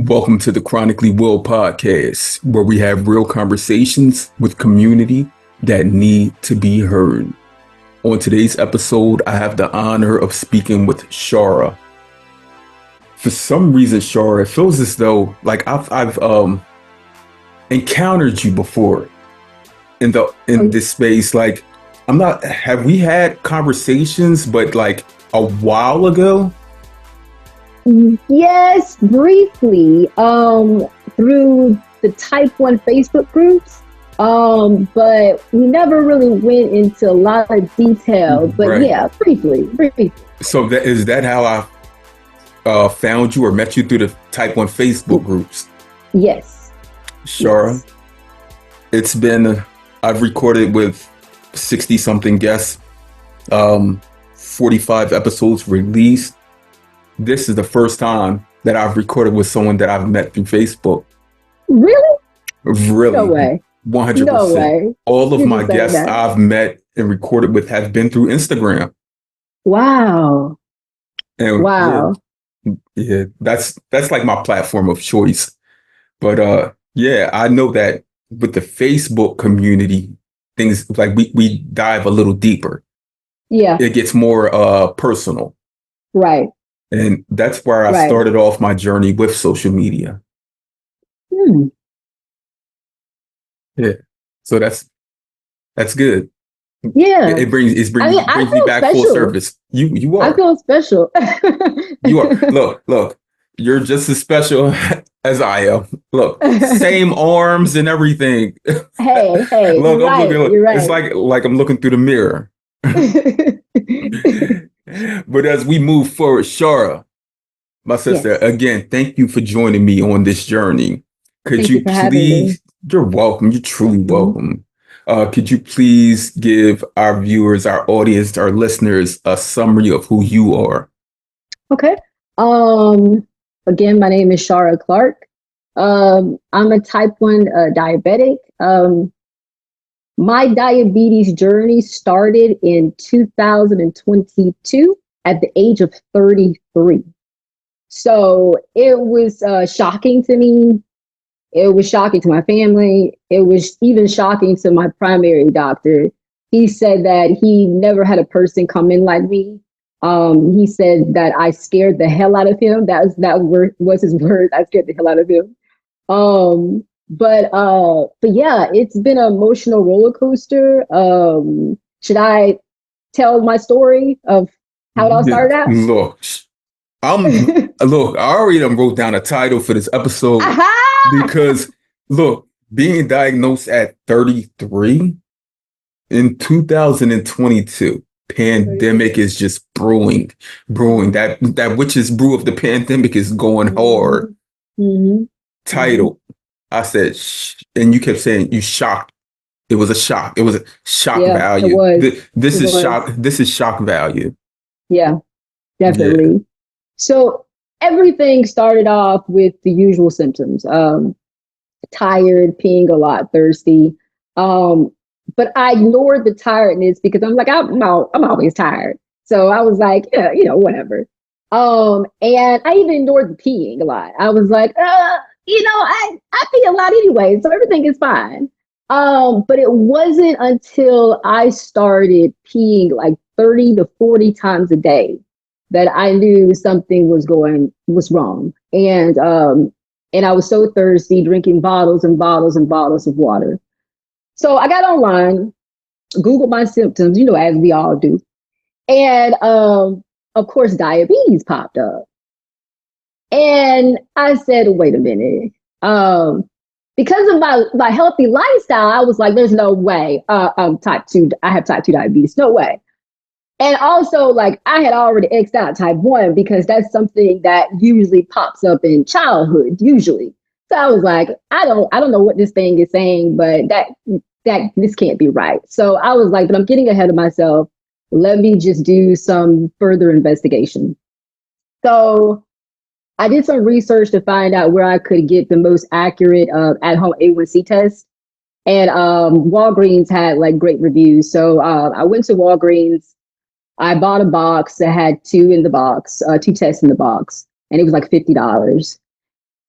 Welcome to the Chronically Will podcast, where we have real conversations with community that need to be heard. On today's episode, I have the honor of speaking with Shara. For some reason, Shara, it feels as though like I've encountered you before in this space. Like I'm not. Have we had conversations, but like a while ago? Yes, briefly, through the Type 1 Facebook groups, but we never really went into a lot of detail, but Right. yeah, briefly. So is that how I found you or met you through the Type 1 Facebook groups? Yes. Shara, Yes. it's been, I've recorded with 60 something guests, 45 episodes released. This is the first time that I've recorded with someone that I've met through Facebook. Really? Really? No way. 100%. No way. All of You my just said guests that. I've met and recorded with have been through Instagram. Wow. And Wow. yeah, that's like my platform of choice. But yeah, I know that with the Facebook community, things like we dive a little deeper. Yeah. It gets more personal. Right. And that's where I Right. started off my journey with social media. Hmm. Yeah. So that's good. Yeah. It brings I brings me feel back full special. service. You I are. feel special. You are. Look. You're just as special as I am. Look, same arms and everything. Hey, Look, you're I'm right. looking. You're It's right. like I'm looking through the mirror. But as we move forward, Shara, my sister, Yes. again, thank you for joining me on this journey. Could Thank you you for having me. please? You're welcome. You're truly Mhm. welcome. Could you please give our viewers, our audience, our listeners a summary of who you are? Okay. Again, my name is Shara Clark. I'm a type 1 diabetic. My diabetes journey started in 2022 at the age of 33. So it was shocking to me. It was shocking to my family. It was even shocking to my primary doctor. He said that he never had a person come in like me. He said that I scared the hell out of him. Was his word. I scared the hell out of him. But yeah, it's been an emotional roller coaster. Should I tell my story of how it all started out? Look, look. I already done wrote down a title for this episode Aha! because look, being diagnosed at 33 in 2022. Pandemic is just brewing. That witch's brew of the pandemic is going hard. Mm-hmm. Title. I said, and you kept saying you shocked. It was a shock. It was a shock Yeah, it value. was. This It is was. shock. This is shock value. Yeah, Yeah. definitely. So everything started off with the usual symptoms. Tired, peeing a lot, thirsty. But I ignored the tiredness because I'm like, I'm always tired. So I was like, yeah, whatever. And I even ignored the peeing a lot. I was like, I pee a lot anyway, so everything is fine. But it wasn't until I started peeing like 30 to 40 times a day that I knew something was wrong. And I was so thirsty, drinking bottles and bottles and bottles of water. So I got online, Googled my symptoms, as we all do. And of course, diabetes popped up. And I said, wait a minute. Because of my healthy lifestyle, I was like, there's no way I'm type 2. I have type 2 diabetes. No way. And also, like, I had already X'd out type 1 because that's something that usually pops up in childhood, usually. So I was like, I don't know what this thing is saying, but that this can't be right. So I was like, but I'm getting ahead of myself. Let me just do some further investigation. So I did some research to find out where I could get the most accurate at-home A1C test. And Walgreens had like great reviews. So I went to Walgreens. I bought a box that had two tests in the box, and it was like $50.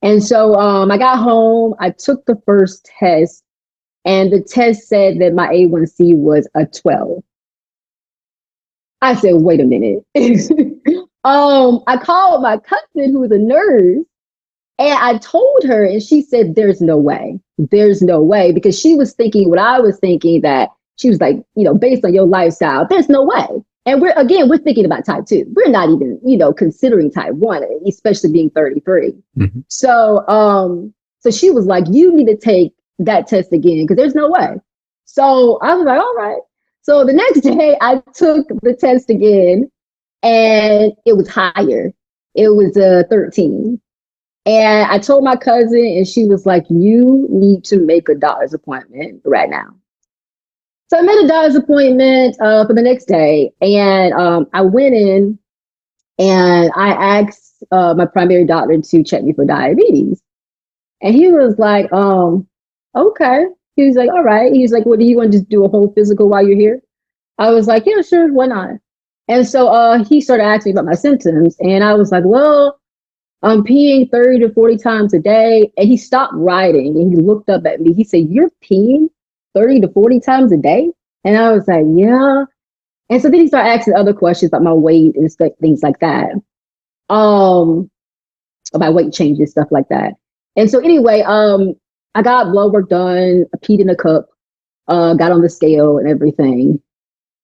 And so I got home, I took the first test, and the test said that my A1C was a 12. I said, wait a minute. I called my cousin who was a nurse, and I told her, and she said, there's no way. There's no way. Because she was thinking what I was thinking, that she was like, based on your lifestyle, there's no way. And we're thinking about type 2. We're not even, considering type 1, especially being 33. Mm-hmm. So she was like, you need to take that test again, because there's no way. So I was like, all right. So the next day I took the test again, and it was higher. It was 13. And I told my cousin, and she was like, you need to make a doctor's appointment right now. So I made a doctor's appointment for the next day. And I went in and I asked my primary doctor to check me for diabetes. And he was like, okay. He was like, all right. He was like, well, do you want to just do a whole physical while you're here? I was like, yeah, sure. Why not? And so he started asking me about my symptoms. And I was like, well, I'm peeing 30 to 40 times a day. And he stopped writing and he looked up at me. He said, you're peeing 30 to 40 times a day? And I was like, yeah. And so then he started asking other questions about my weight and things like that. About weight changes, stuff like that. And so anyway, I got blood work done, I peed in a cup, got on the scale and everything.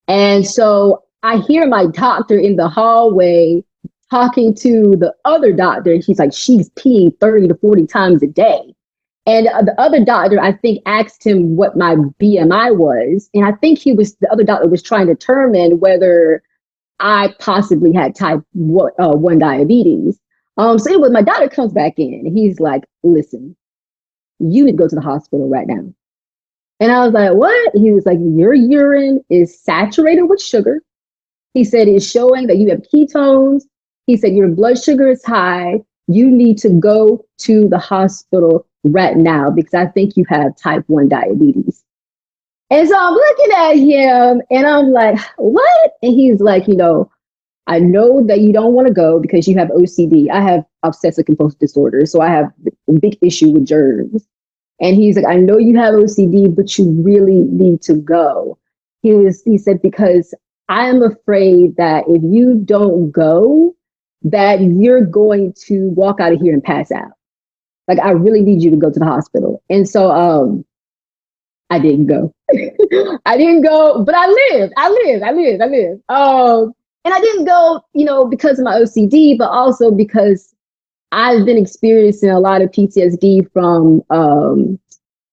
And so I hear my doctor in the hallway talking to the other doctor, and she's like, she's peeing 30 to 40 times a day. And the other doctor, I think, asked him what my BMI was. And I think the other doctor was trying to determine whether I possibly had type 1 diabetes. So anyway, my doctor comes back in and he's like, listen, you need to go to the hospital right now. And I was like, what? He was like, your urine is saturated with sugar. He said, it's showing that you have ketones. He said, your blood sugar is high. You need to go to the hospital right now because I think you have type 1 diabetes. And so I'm looking at him and I'm like, what? And he's like, I know that you don't want to go because you have OCD. I have obsessive compulsive disorder. So I have a big issue with germs. And he's like, I know you have OCD, but you really need to go. He said, because I am afraid that if you don't go, that you're going to walk out of here and pass out. Like, I really need you to go to the hospital. And so I didn't go. I didn't go, but I lived. And I didn't go, because of my OCD, but also because I've been experiencing a lot of PTSD from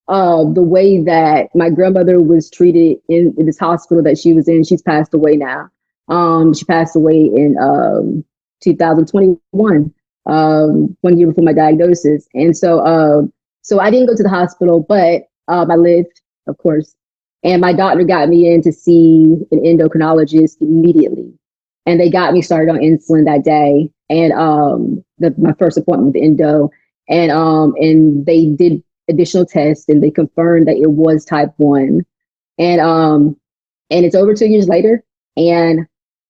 the way that my grandmother was treated in this hospital that she was in. She's passed away now. She passed away in 2021, 1 year before my diagnosis. And so I didn't go to the hospital, but I lived, of course. And my doctor got me in to see an endocrinologist immediately. And they got me started on insulin that day. And my first appointment with the endo. And they did additional tests and they confirmed that it was type 1. And it's over 2 years later. And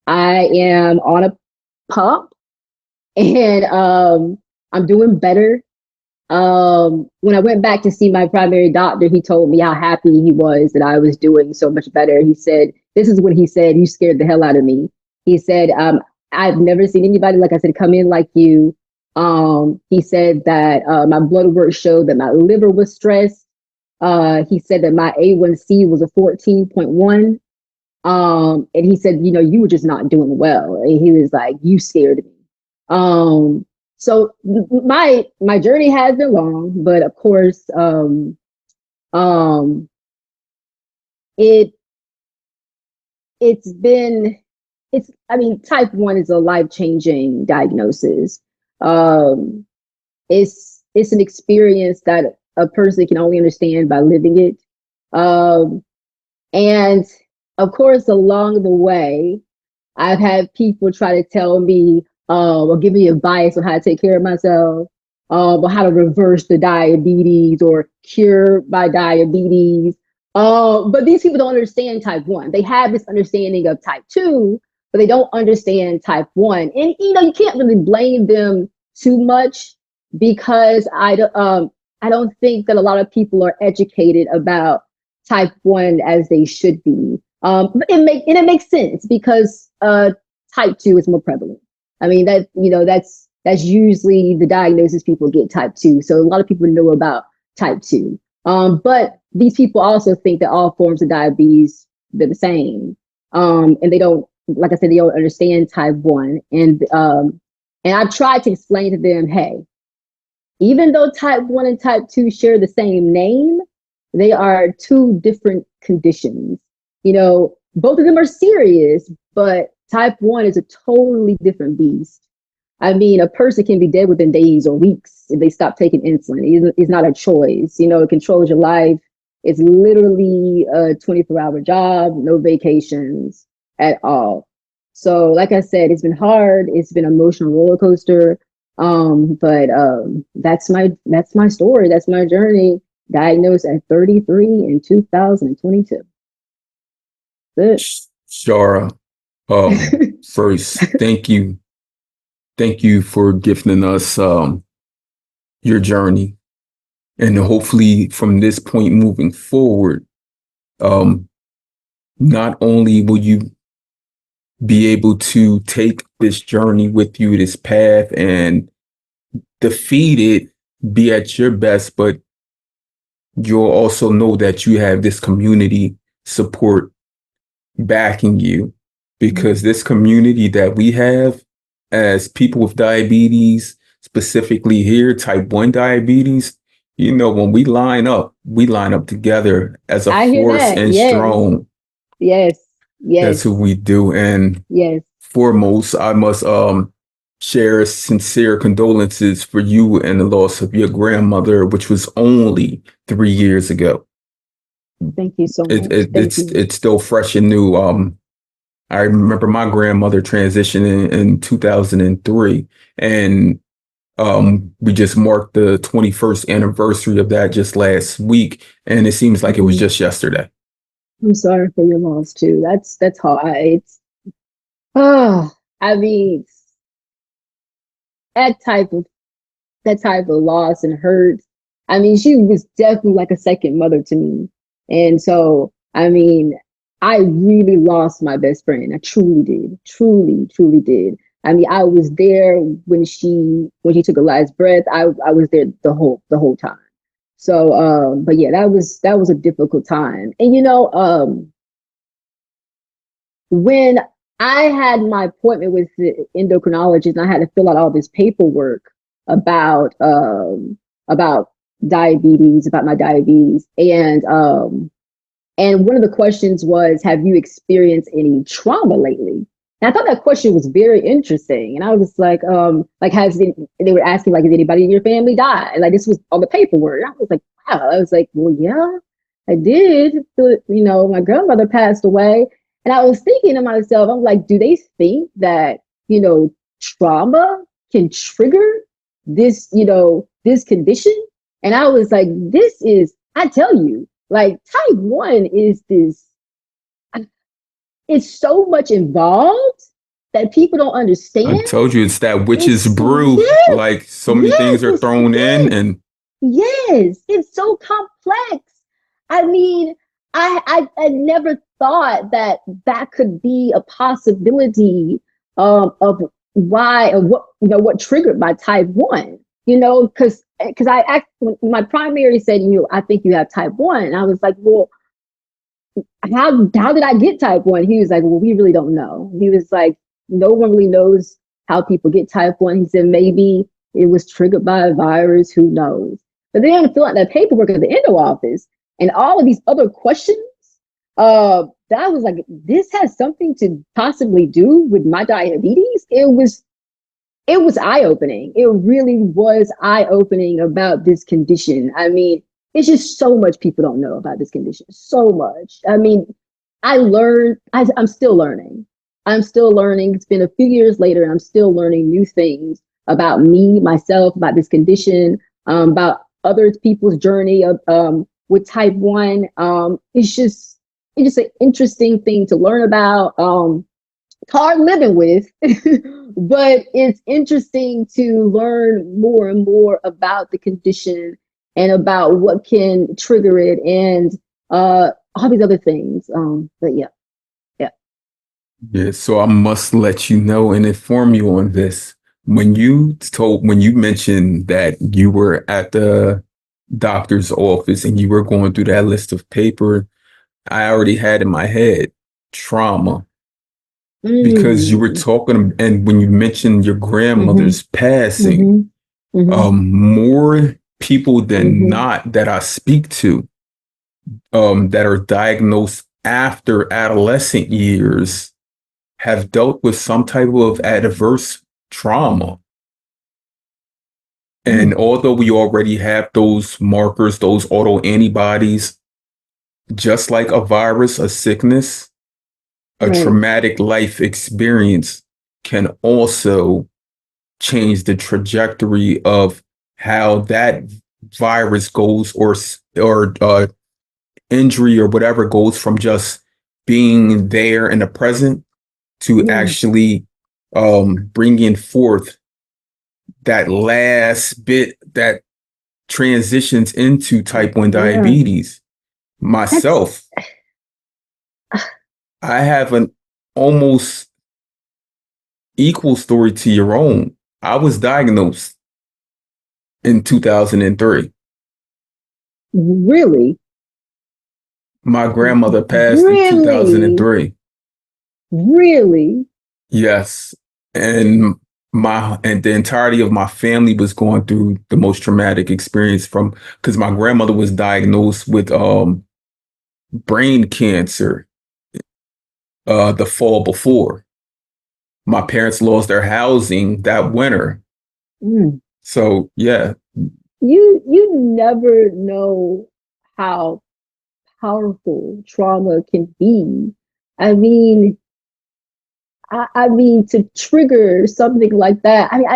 I am on a pump. And I'm doing better. When I went back to see my primary doctor, he told me how happy he was that I was doing so much better. He said, this is what he said, you scared the hell out of me. He said, I've never seen anybody, like I said, come in like you. He said that my blood work showed that my liver was stressed. He said that my A1C was a 14.1. And he said, you were just not doing well. And he was like, you scared me. So my journey has been long, but of course, type 1 is a life-changing diagnosis. It's an experience that a person can only understand by living it. And of course, along the way, I've had people try to tell me, or give me advice on how to take care of myself, or how to reverse the diabetes or cure my diabetes. But these people don't understand type 1. They have this understanding of type 2, but they don't understand type 1. And, you can't really blame them too much because I don't think that a lot of people are educated about type 1 as they should be. But it makes sense because type 2 is more prevalent. I mean, that's usually the diagnosis people get, type 2. So a lot of people know about type 2. But these people also think that all forms of diabetes, they're the same. And they don't, like I said, they don't understand type 1. And I tried to explain to them, hey, even though type 1 and type 2 share the same name, they are two different conditions. Both of them are serious, but type 1 is a totally different beast. I mean, a person can be dead within days or weeks if they stop taking insulin. It's not a choice. It controls your life. It's literally a 24-hour job, no vacations at all. So, like I said, it's been hard. It's been an emotional roller coaster. But that's my story. That's my journey. Diagnosed at 33 in 2022. Good. Shara, first, thank you. Thank you for gifting us your journey. And hopefully from this point moving forward, not only will you be able to take this journey with you, this path, and defeat it, be at your best, but you'll also know that you have this community support backing you, because this community that we have as people with diabetes, specifically here, type 1 diabetes, when we line up together as a I hear force that. and Yes. strong. Yes. That's who we do. And yes. Foremost, I must share sincere condolences for you and the loss of your grandmother, which was only 3 years ago. Thank you so much. It's still fresh and new. I remember my grandmother transitioning in 2003, and we just marked the 21st anniversary of that just last week, and it seems like it was just yesterday. I'm sorry for your loss too. That's hard. I mean, that type of loss and hurt. I mean, she was definitely like a second mother to me. And so, I mean, I really lost my best friend. I truly did. Truly, truly did. I mean, I was there when she took her last breath. I was there the whole time. So, but yeah, that was a difficult time. And when I had my appointment with the endocrinologist, and I had to fill out all this paperwork about diabetes, about my diabetes, and one of the questions was, have you experienced any trauma lately? And I thought that question was very interesting. And I was like they were asking, like, has anybody in your family died? Like, this was on the paperwork. And I was like, wow. I was like, well, yeah, I did. My grandmother passed away. And I was thinking to myself, I'm like, do they think that, trauma can trigger this, this condition? And I was like, I tell you, like, type 1 is it's so much involved that people don't understand. I told you, it's that witch's brew. Yes, like, so many things are thrown in, and yes, it's so complex. I mean, I never thought that could be a possibility of what triggered my type 1. Because I asked, my primary said, I think you have type 1. And I was like, well, how did I get type 1? He was like, well, we really don't know. He was like, no one really knows how people get type 1. He said, maybe it was triggered by a virus, who knows? But then I fill out that paperwork at the endo office and all of these other questions, that I was like, this has something to possibly do with my diabetes. It was eye-opening. It really was eye-opening about this condition. I mean, it's just so much people don't know about this condition. So much. I mean, I'm still learning. It's been a few years later, and I'm still learning new things about me, myself, about this condition, about other people's journey of with type 1. It's just an interesting thing to learn about. hard living with, but it's interesting to learn more and more about the condition and about what can trigger it and all these other things. But yeah, yeah. Yeah, so I must let you know and inform you on this. When you mentioned that you were at the doctor's office and you were going through that list of paper, I already had in my head trauma because you were Mm, talking, and when you mentioned your mm-hmm, grandmother's passing, mm-hmm, mm-hmm, more people than mm-hmm. not that I speak to, that are diagnosed after adolescent years have dealt with some type of adverse trauma. And Mm, although we already have those markers, those autoantibodies, just like a virus, a sickness, a right. traumatic life experience can also change the trajectory of how that virus goes, or injury or whatever goes from just being there in the present to Yeah, actually bringing forth that last bit that transitions into type 1 yeah. diabetes. That's Myself, I have an almost equal story to your own. I was diagnosed in 2003. really, My grandmother passed in really, 2003. really. Yes. And and the entirety of my family was going through the most traumatic experience from because my grandmother was diagnosed with brain cancer the fall before. My parents lost their housing that winter. Mm. So yeah, You never know how powerful trauma can be. I mean, I mean to trigger something like that. I mean,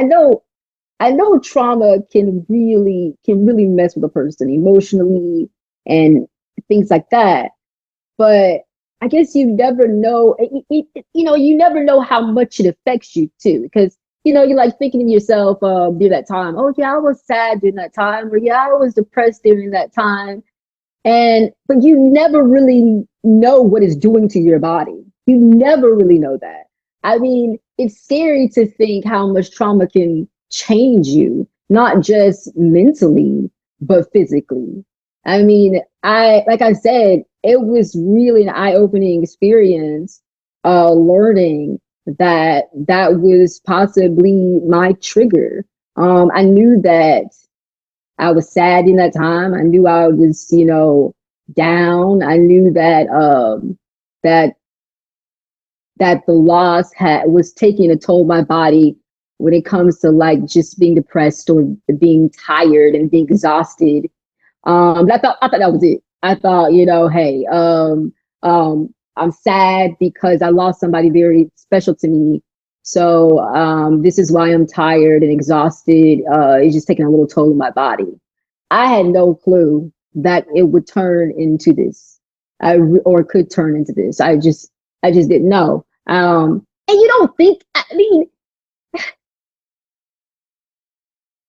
I know trauma can really mess with a person emotionally and things like that. But I guess you never know. You know, you never know how much it affects you too, because you know you're like thinking to yourself during that time. Oh yeah, I was sad during that time, or yeah, I was depressed during that time, and but you never really know what it's doing to your body. You never really know that. I mean, it's scary to think how much trauma can change you, not just mentally, but physically. I mean, I like I said, it was really an eye-opening experience learning that that was possibly my trigger. I knew that I was sad in that time. I knew I was, you know, down. I knew that that that the loss had was taking a toll on my body when it comes to like just being depressed or being tired and being exhausted. But I thought that was it. I thought, you know, hey, I'm sad because I lost somebody very special to me. So this is why I'm tired and exhausted. It's just taking a little toll on my body. I had no clue that it would turn into this, or could turn into this. I just didn't know. And you don't think, I mean,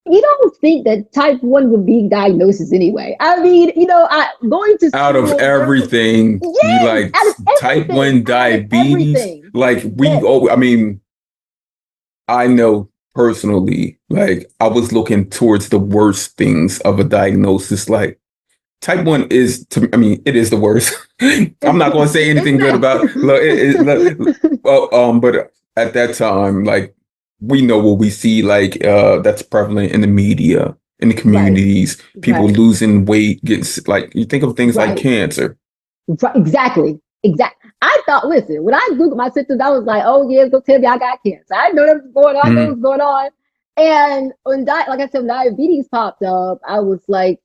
you don't think that type 1 would be diagnosis anyway. I mean, you know, I going to out of school, learning, everything, you yes, like type 1 out of diabetes, everything like that, I mean, I know personally, like I was looking towards the worst things of a diagnosis. Like type 1 is, I mean, it is the worst. I'm not going to say it's anything good not. about look, well, but at that time, like we know what we see, like that's prevalent in the media, in the Right, communities, people right, losing weight, getting like you think of things like right. cancer. Right, exactly. Exactly. I thought, listen, when I Googled my symptoms, I was like, oh, yeah, go tell me I got cancer. I know what's going on. I know Mm, what's going on. And when like I said, when diabetes popped up, I was like,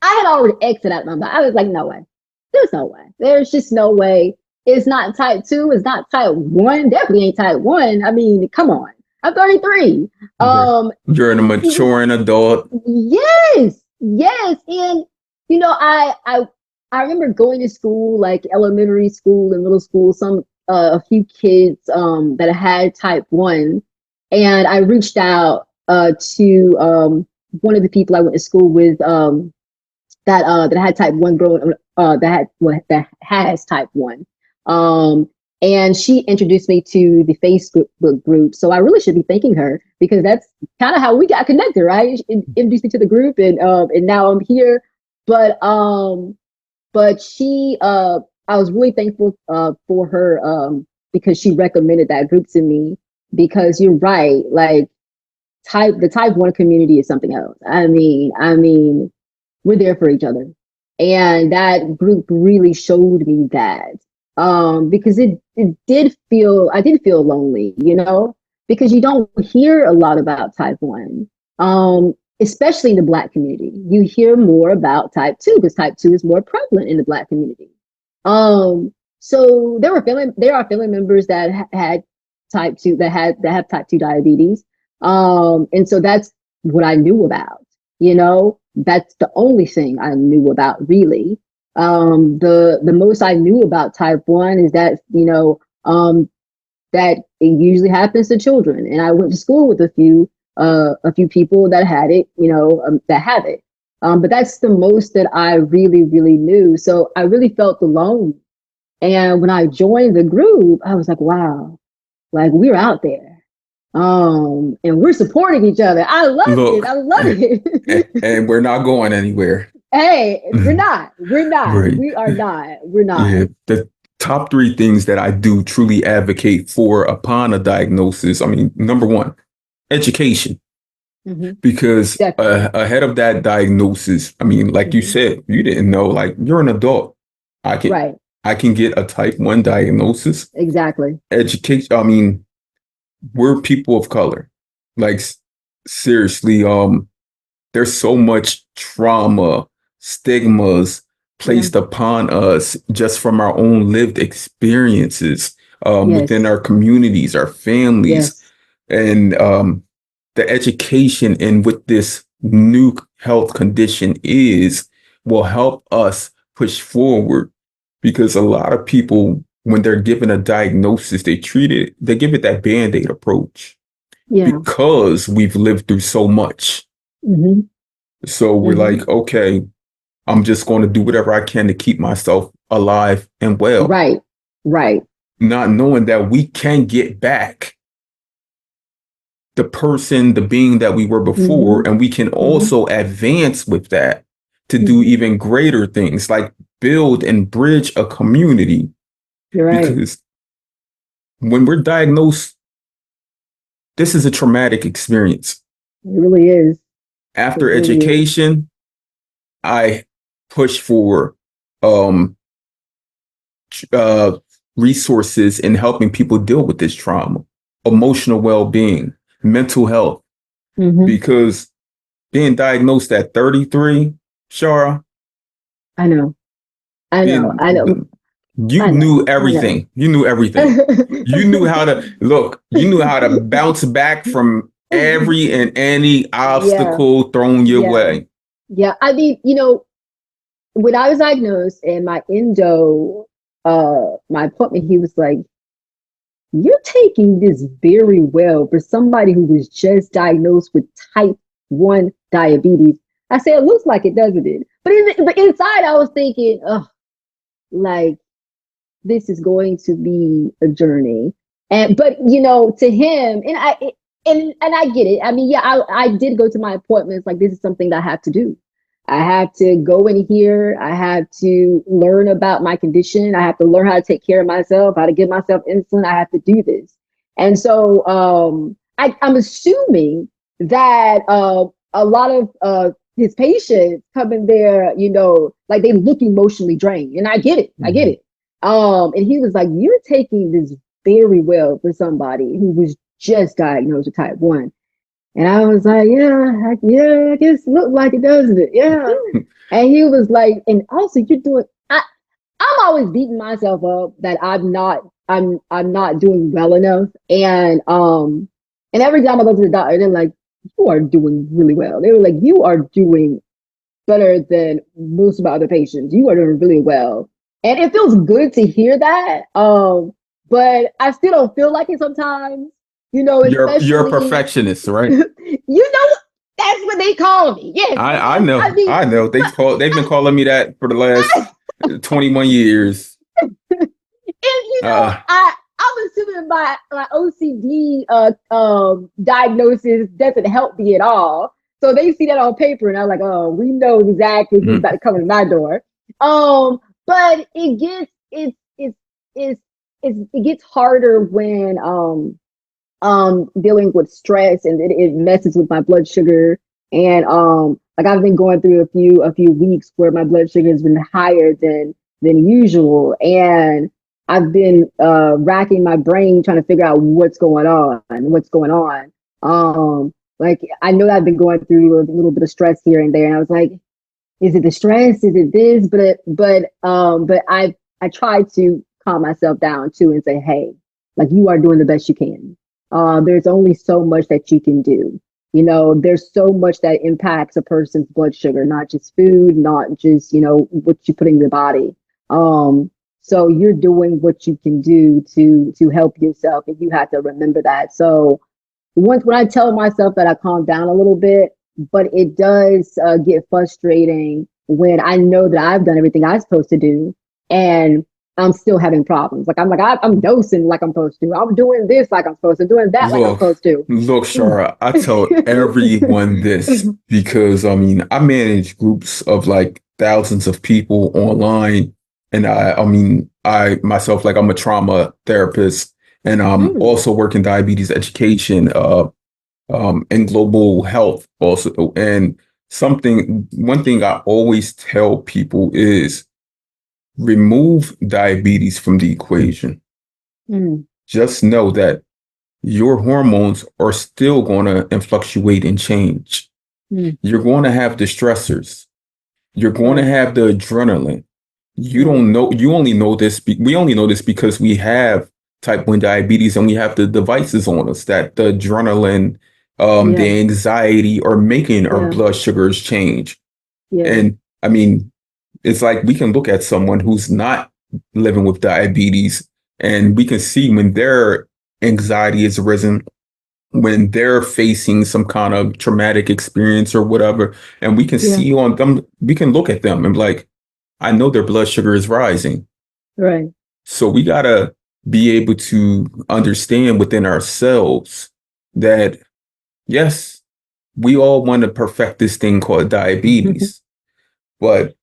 I had already exited out my mind. I was like, no way. There's no way. There's just no way. It's not type 2. It's not type 1. Definitely ain't type 1. I mean, come on. I'm 33. you're, Um, you're a maturing adult. Yes, yes, and you know, I remember going to school, like elementary school and middle school. Some a few kids that had type 1, and I reached out to one of the people I went to school with that had type 1 growing that has type 1. Um, and she introduced me to the Facebook group. So I really should be thanking her because that's kind of how we got connected, right? She introduced me to the group, and now I'm here. But she I was really thankful for her because she recommended that group to me, because you're right, like the type 1 community is something else. I mean we're there for each other. And that group really showed me that. Because I did feel lonely, because you don't hear a lot about type 1. Especially in the Black community. You hear more about type 2 because type 2 is more prevalent in the Black community. So there are family members that had type 2 that have type 2 diabetes. And so that's what I knew about, that's the only thing I knew about, really. The most I knew about type 1 is that, that it usually happens to children. And I went to school with a few people that had it, that have it. But that's the most that I really, really knew. So I really felt alone. And when I joined the group, I was like, wow, like we're out there. And we're supporting each other. I love it. Look, I love it. and we're not going anywhere. Hey, we're not. We're not. Right. We are not. We're not. Yeah. The top three things that I do truly advocate for upon a diagnosis. I mean, number one, education. Mm-hmm. Because Definitely. ahead of that diagnosis, I mean, like you Mm-hmm. said, you didn't know, like you're an adult. I can Right. I can get a type 1 diagnosis. Exactly. Education, I mean, we're people of color. Like seriously, there's so much trauma, stigmas Yeah. placed upon us just from our own lived experiences within Yes. our communities, our families, Yes. and the education in what this new health condition is will help us push forward, because a lot of people, when they're given a diagnosis, they give it that band-aid approach Yeah. because we've lived through so much. Mm-hmm. So we're Mm-hmm. like, okay, I'm just going to do whatever I can to keep myself alive and well, Right. Right. not knowing that we can get back the being that we were Mm-hmm. before, and we can Mm-hmm. also advance with that to do Mm-hmm. even greater things, like build and bridge a community. You're right. Because when we're diagnosed, this is a traumatic experience. It really is. It After really is. education, I push for um, uh, resources in helping people deal with this trauma, emotional well-being, mental health, Mm-hmm. because being diagnosed at 33, Shara, I know. I know. being I know. you I know. knew I know. everything. You knew everything. You knew how to look. You knew how to bounce back from every and any Yeah. obstacle thrown your Yeah. way. Yeah. I mean, when I was diagnosed and my endo, my appointment, he was like, "You're taking this very well for somebody who was just diagnosed with type 1 diabetes." I said, "It looks like it, doesn't it?" But inside, I was thinking, "Oh, like this is going to be a journey." But to him, and I get it. I mean, yeah, I did go to my appointments like this is something that I have to do. I have to go in here. I have to learn about my condition. I have to learn how to take care of myself, how to give myself insulin. I have to do this. And so I'm assuming that a lot of his patients come in there, like they look emotionally drained. And I get it. I get Mhm. it. And he was like, "You're taking this very well for somebody who was just diagnosed with type 1." And I was like, yeah, I guess look like it, doesn't it? Yeah. And he was like, and also you're doing I'm always beating myself up that I'm not doing well enough. And every time I go to the doctor, they're like, "You are doing really well." They were like, "You are doing better than most of my other patients. You are doing really well." And it feels good to hear that. but I still don't feel like it sometimes. You're a Especially perfectionist, right? that's what they call me. Yes, I yes. I know. mean, I know. They've been calling me that for the last 21 years. and Uh I'm assuming my OCD diagnosis doesn't help me at all. So they see that on paper, and I'm like, oh, we know exactly who's about to come in my door. But it gets harder when dealing with stress, and it messes with my blood sugar. And like I've been going through a few weeks where my blood sugar has been higher than usual, and I've been racking my brain trying to figure out what's going on. Like I know I've been going through a little bit of stress here and there, and I was like, is it the stress? Is it this? But I try to calm myself down too and say, hey, like you are doing the best you can. There's only so much that you can do. There's so much that impacts a person's blood sugar, not just food, not just what you put in your body. So you're doing what you can do to help yourself, and you have to remember that. So once when I tell myself that I calm down a little bit, but it does get frustrating when I know that I've done everything I'm supposed to do, and I'm still having problems. Like I'm dosing like I'm supposed to. I'm doing this like I'm supposed to. Doing that like I'm Look, supposed to. look, Shara, I tell everyone this because I mean, I manage groups of like thousands of people online. And I mean, I myself, like I'm a trauma therapist and I'm Mm, also work in diabetes education, and global health also. And one thing I always tell people is remove diabetes from the equation. mm, Just know that your hormones are still going to fluctuate and change. mm. You're going to have the stressors. You're going to Right, have the adrenaline. You right. don't know, you only know this, we only know this because we have type 1 diabetes and we have the devices on us that the adrenaline, Yeah, the anxiety are making our yeah, blood sugars change. yeah, And I mean, it's like we can look at someone who's not living with diabetes and we can see when their anxiety is risen, when they're facing some kind of traumatic experience or whatever, and we can yeah. see on them, we can look at them and be like, I know their blood sugar is rising. Right. So we gotta be able to understand within ourselves that yes, we all want to perfect this thing called diabetes, but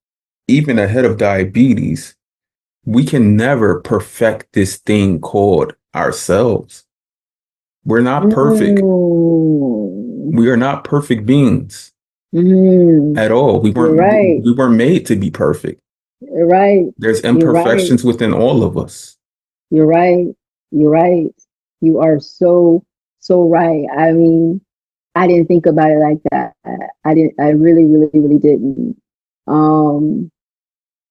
even ahead of diabetes, we can never perfect this thing called ourselves. We're not perfect. Mm, We are not perfect beings mm. at all. You're right. We weren't made to be perfect. You're right. There's You're right. imperfections within all of us. You're right. You're right. You are so right. I mean, I didn't think about it like that. I didn't. I really, really, really didn't. Um,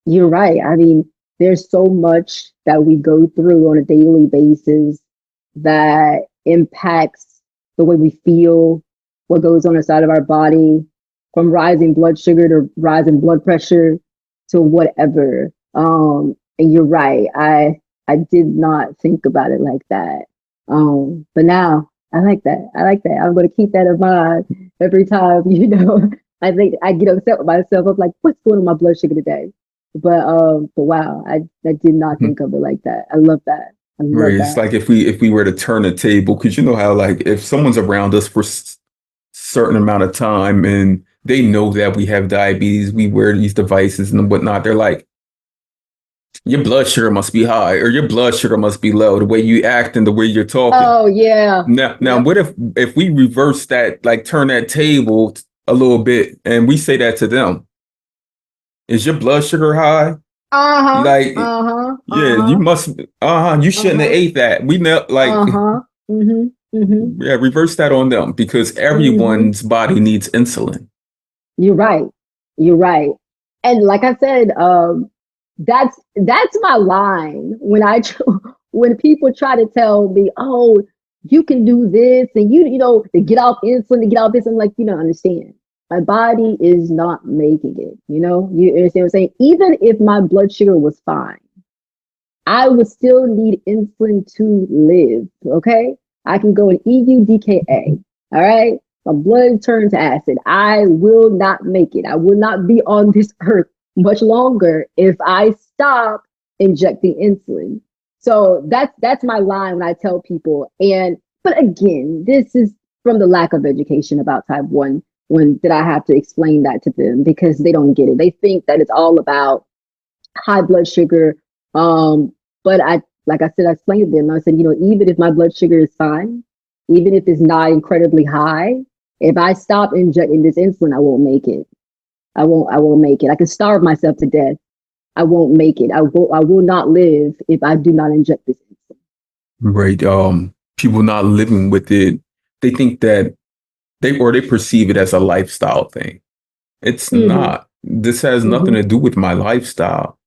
you're right. I mean, there's so much that we go through on a daily basis that impacts the way we feel, what goes on inside of our body, from rising blood sugar to rising blood pressure to whatever. And you're right. I did not think about it like that. But now I like that. I like that. I'm going to keep that in mind every time. I think I get upset with myself. I'm like, what's going on my blood sugar today? But wow, I did not think of it like that. I love that. I Right. love It's that. like if we were to turn a table, because you know how like if someone's around us for certain amount of time and they know that we have diabetes, we wear these devices and whatnot, they're like, your blood sugar must be high or your blood sugar must be low, the way you act and the way you're talking. Oh yeah. Now, Yep. what if we reverse that, like turn that table a little bit and we say that to them? Is your blood sugar high? Uh-huh. Like, Uh-huh. yeah, you Uh-huh. must, you shouldn't have Uh-huh. ate that. We know, like, Uh-huh. Mm-hmm. Mm-hmm. yeah, reverse that on them because Mm-hmm. everyone's body needs insulin. You're right. You're right. And like I said, that's my line when when people try to tell me, oh, you can do this and to get off insulin, to get off this. I'm like, you don't understand. My body is not making it. You understand what I'm saying? Even if my blood sugar was fine, I would still need insulin to live. Okay. I can go in EUDKA. All right. My blood turns to acid. I will not make it. I will not be on this earth much longer if I stop injecting insulin. So that's my line when I tell people. And but again, this is from the lack of education about type 1 when did I have to explain that to them because they don't get it. They think that it's all about high blood sugar. But like I said, I explained to them, I said, even if my blood sugar is fine, even if it's not incredibly high, if I stop injecting this insulin, I won't make it. I won't make it. I can starve myself to death. I won't make it. I will not live if I do not inject this insulin. Right. People not living with it, they think that they perceive it as a lifestyle thing. It's Mm-hmm. not. This has nothing Mm-hmm. to do with my lifestyle.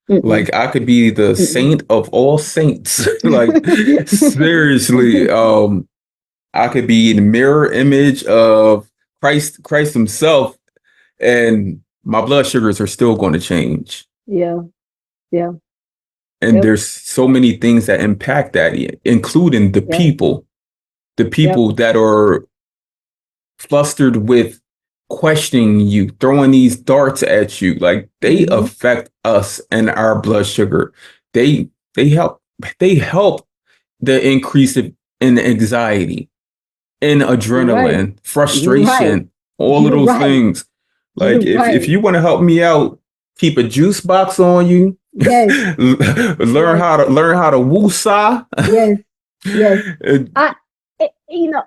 Mm-mm. Like I could be the Mm-mm. saint of all saints. Like seriously, I could be the mirror image of Christ himself, and my blood sugars are still going to change. Yeah. Yeah. And Yep. there's so many things that impact that, including Yep. the Yep. people that are flustered with questioning you, throwing these darts at you. Like they Mm-hmm. affect us and our blood sugar. They they help they help the increase in anxiety, in You're right. adrenaline, You're right. frustration, all of You're those right. things. Like You're if right. you want to help me out, keep a juice box on you. Yes. learn Yes. how to woosah. Yes. Yes. I, you know,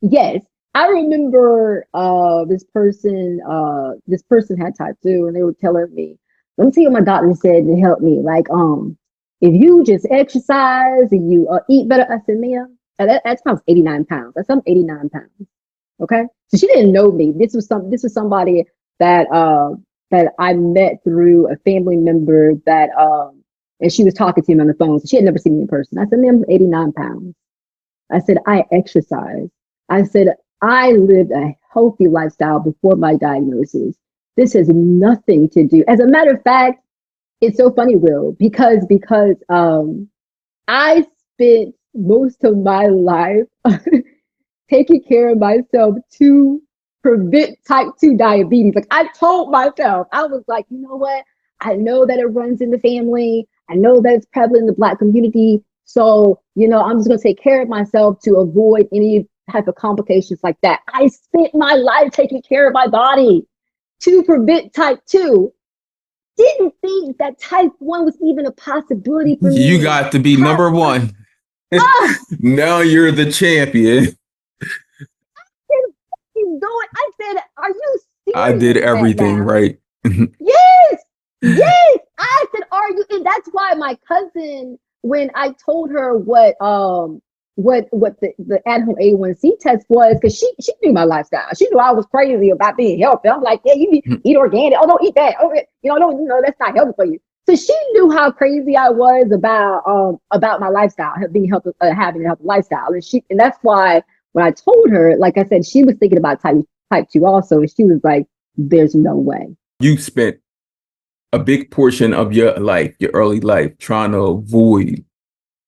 yes. I remember this person had type 2 and they were telling me, let me tell you what my doctor said to help me. Like, if you just exercise and you eat better. I said, Mia, that's I was 89 pounds. That's I'm 89 pounds. Okay. So she didn't know me. This was somebody that that I met through a family member that and she was talking to him on the phone. So she had never seen me in person. I said, ma'am, I'm 89 pounds. I said, I exercise. I said, I lived a healthy lifestyle before my diagnosis. This has nothing to do. As a matter of fact, it's so funny, Will, because I spent most of my life taking care of myself to prevent type 2 diabetes. Like I told myself, I was like, you know what? I know that it runs in the family. I know that it's prevalent in the Black community. So, I'm just going to take care of myself to avoid any type of complications like that. I spent my life taking care of my body to prevent type 2. Didn't think that type 1 was even a possibility for You me. got to be number one. Ah, Now you're the champion. he's going. I said, are you I did serious right everything now? right. Yes, yes. I said, "Are you?" And that's why my cousin, when I told her what the at home A1C test was, because she knew my lifestyle. She knew I was crazy about being healthy. I'm like, yeah, you need eat organic. Oh, don't eat that. Oh, don't that's not healthy for you. So she knew how crazy I was about my lifestyle, being healthy, having a healthy lifestyle, and that's why when I told her, like I said, she was thinking about type 2 also, and she was like, "There's no way." You spent a big portion of your life, your early life, trying to avoid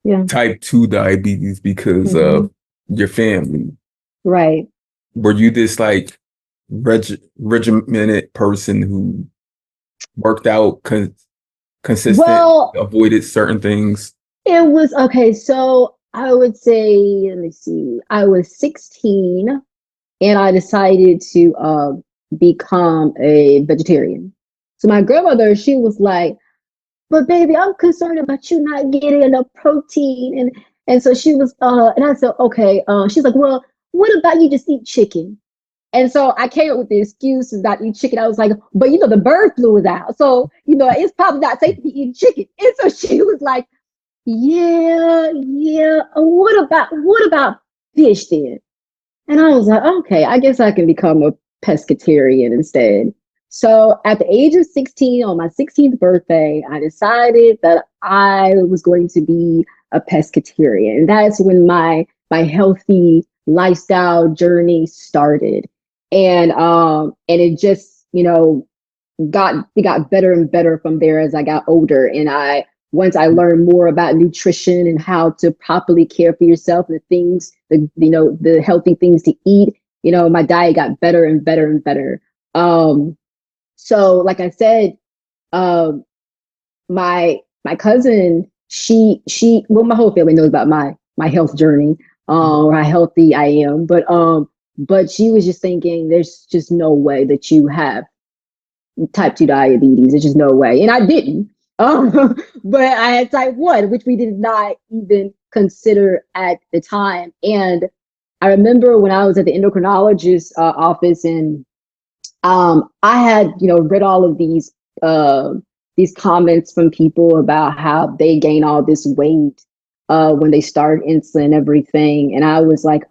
Yeah. type 2 diabetes because Mm-hmm. of your family. Right. Were you this like regimented person who worked out consistent, Well, avoided certain things? it was okay. So I would say, let me see, I was 16 and I decided to become a vegetarian. So my grandmother, she was like, but baby, I'm concerned about you not getting enough protein. And so she was, and I said, okay. She's like, well, what about you just eat chicken? And so I came up with the excuse to not eat chicken. I was like, but the bird flu is out. So, it's probably not safe to be eating chicken. And so she was like, yeah, yeah. What about fish then? And I was like, okay, I guess I can become a pescatarian instead. So at the age of 16, on my 16th birthday, I decided that I was going to be a pescatarian. And that's when my healthy lifestyle journey started. And it just, it got better and better from there as I got older and I once I learned more about nutrition and how to properly care for yourself, the things, the healthy things to eat, my diet got better and better and better. So like I said, um, my cousin, well, my whole family knows about my health journey, or how healthy I am, but she was just thinking, there's just no way that you have type 2 diabetes. There's just no way. And I didn't. But I had type 1, which we did not even consider at the time. And I remember when I was at the endocrinologist's office, and I had, read all of these comments from people about how they gain all this weight when they start insulin and everything. And I was like,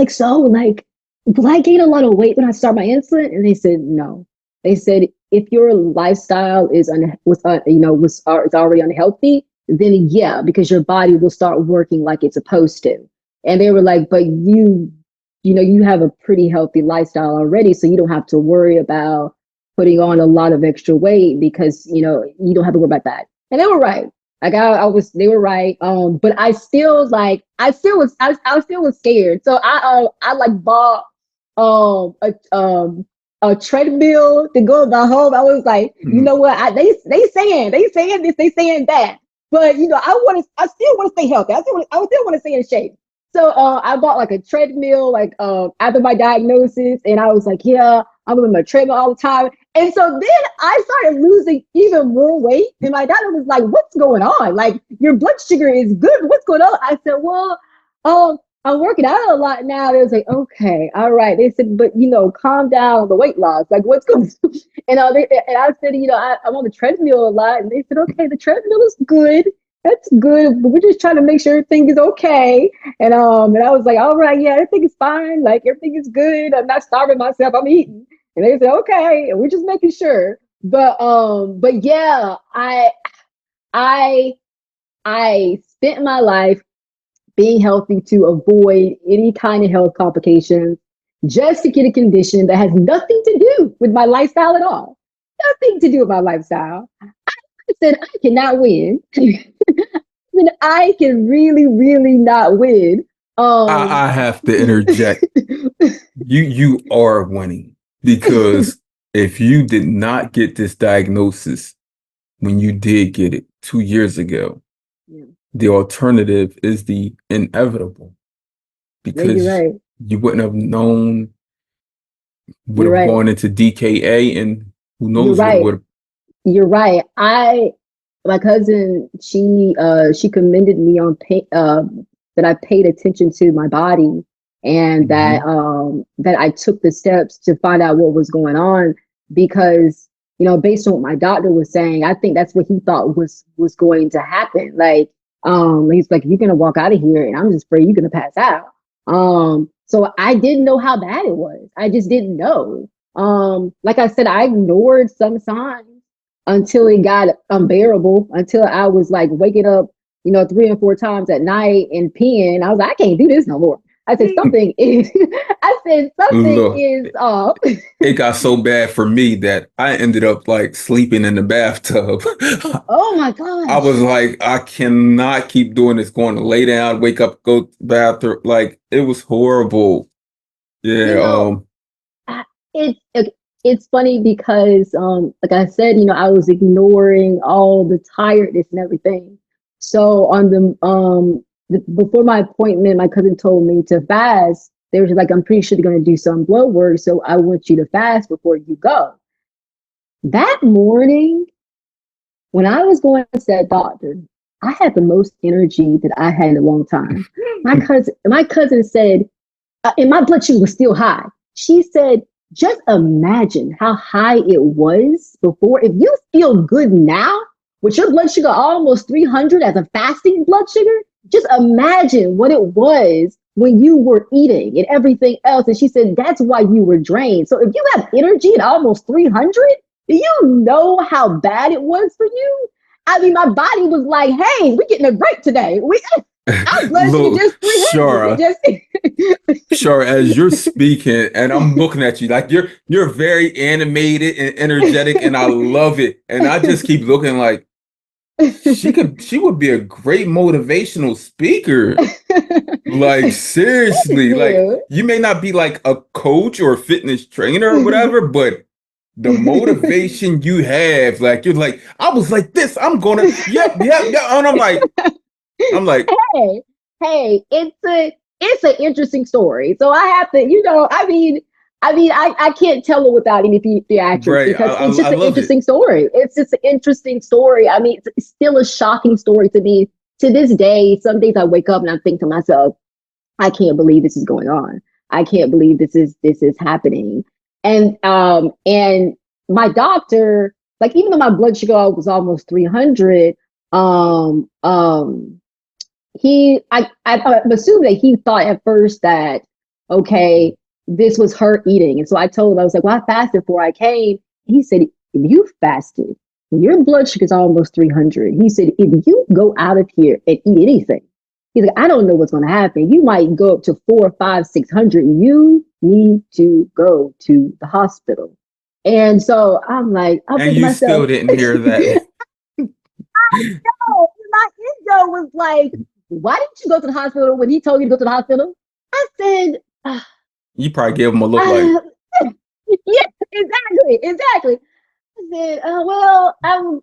so like, will I gain a lot of weight when I start my insulin? And they said, no. They said, if your lifestyle is already unhealthy, then yeah, because your body will start working like it's supposed to. And they were like, but you have a pretty healthy lifestyle already, so you don't have to worry about putting on a lot of extra weight, because you don't have to worry about that. And they were right. Like they were right. But I still was scared. So I like bought a treadmill to go the home. I was like, you know what? They saying this, they saying that. But I still want to stay healthy. I still want to stay in shape. So I bought like a treadmill, like after my diagnosis, and I was like, yeah, I'm on my treadmill all the time. And so then I started losing even more weight, and my doctor was like, "What's going on? Like your blood sugar is good. What's going on?" I said, "Well, I'm working out a lot now." They was like, "Okay, all right." They said, "But calm down on the weight loss. Like what's going on?" And I said, I'm on the treadmill a lot, and they said, "Okay, the treadmill is good. That's good, but we're just trying to make sure everything is okay." And I was like, all right, yeah, everything is fine. Like everything is good. I'm not starving myself. I'm eating. And they said, okay, and we're just making sure. But yeah, I spent my life being healthy to avoid any kind of health complications, just to get a condition that has nothing to do with my lifestyle at all. Nothing to do with my lifestyle. I said, I cannot win. I can really, really not win. I have to interject. You are winning, because if you did not get this diagnosis when you did get it 2 years ago, yeah. the alternative is the inevitable, because Yeah, you're right. you wouldn't have known, would You're have right. gone into DKA, and who You're knows what right. would have. You're right. My cousin, she commended me on that I paid attention to my body, and that I took the steps to find out what was going on, because based on what my doctor was saying, I think that's what he thought was going to happen. Like he's like, you're gonna walk out of here and I'm just afraid you're gonna pass out. So I didn't know how bad it was. I just didn't know. Like I said, I ignored some signs until it got unbearable, until I was like waking up, 3 and 4 times at night and peeing. I was like, I can't do this no more. I said, something is, something Look, is off. it got so bad for me that I ended up like sleeping in the bathtub. Oh my I was gosh. like, I cannot keep doing this, going to lay down, wake up, go to the bathroom. Like it was horrible. You Yeah. know, it's it's funny because like I said, I was ignoring all the tiredness and everything. So on before my appointment, my cousin told me to fast. They were like, I'm pretty sure they're going to do some blood work, so I want you to fast before you go. That morning, when I was going to that doctor, I had the most energy that I had in a long time. My cousin said, and my blood sugar was still high. She said, just imagine how high it was before. If you feel good now with your blood sugar almost 300 as a fasting blood sugar, just imagine what it was when you were eating and everything else. And she said, that's why you were drained. So if you have energy at almost 300, do you know how bad it was for you? I mean, my body was like, hey, we're getting a break today. Our blood sugar Look, just 300. It Shara, Shara, as you're speaking, and I'm looking at you, like you're very animated and energetic, and I love it. And I just keep looking like, She would be a great motivational speaker. Like Thank seriously, like you. you may not be like a coach or a fitness trainer or whatever, but the motivation you have, like you're like, I was like this, I'm gonna, yep. And I'm like, Hey, hey, it's an interesting story. So I have to, I can't tell it without any theatrics right, because it's I just an love it interesting story. It's just an interesting story. I mean, it's still a shocking story to me to this day. Some days I wake up and I think to myself, I can't believe this is going on. I can't believe this is happening. And my doctor, like even though my blood sugar was almost 300, um um I'm assuming that he thought at first that, okay, this was her eating. And so I told him, I was like, well, I fasted before I came. He said, if you fasted, your blood sugar is almost 300. He said, if you go out of here and eat anything, he's like, I don't know what's going to happen. You might go up to 4, 5, 600. You need to go to the hospital. And so I'm and thinking to you myself, still didn't hear that. my ego was like, why didn't you go to the hospital when he told you to go to the hospital? I said, You probably gave him a look like, uh, yeah, exactly. I said, well, and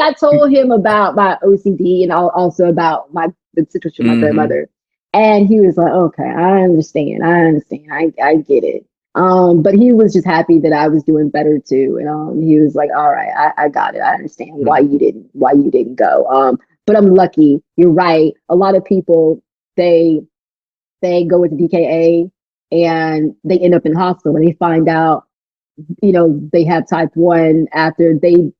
I told him about my OCD and also about the situation with my mm-hmm. grandmother. And he was like, okay, I understand. I get it. But he was just happy that I was doing better too. And he was like, all right, I got it. I understand why you didn't go. But I'm lucky. You're right. A lot of people, they go with the DKA and they end up in hospital and they find out, they have type 1 after they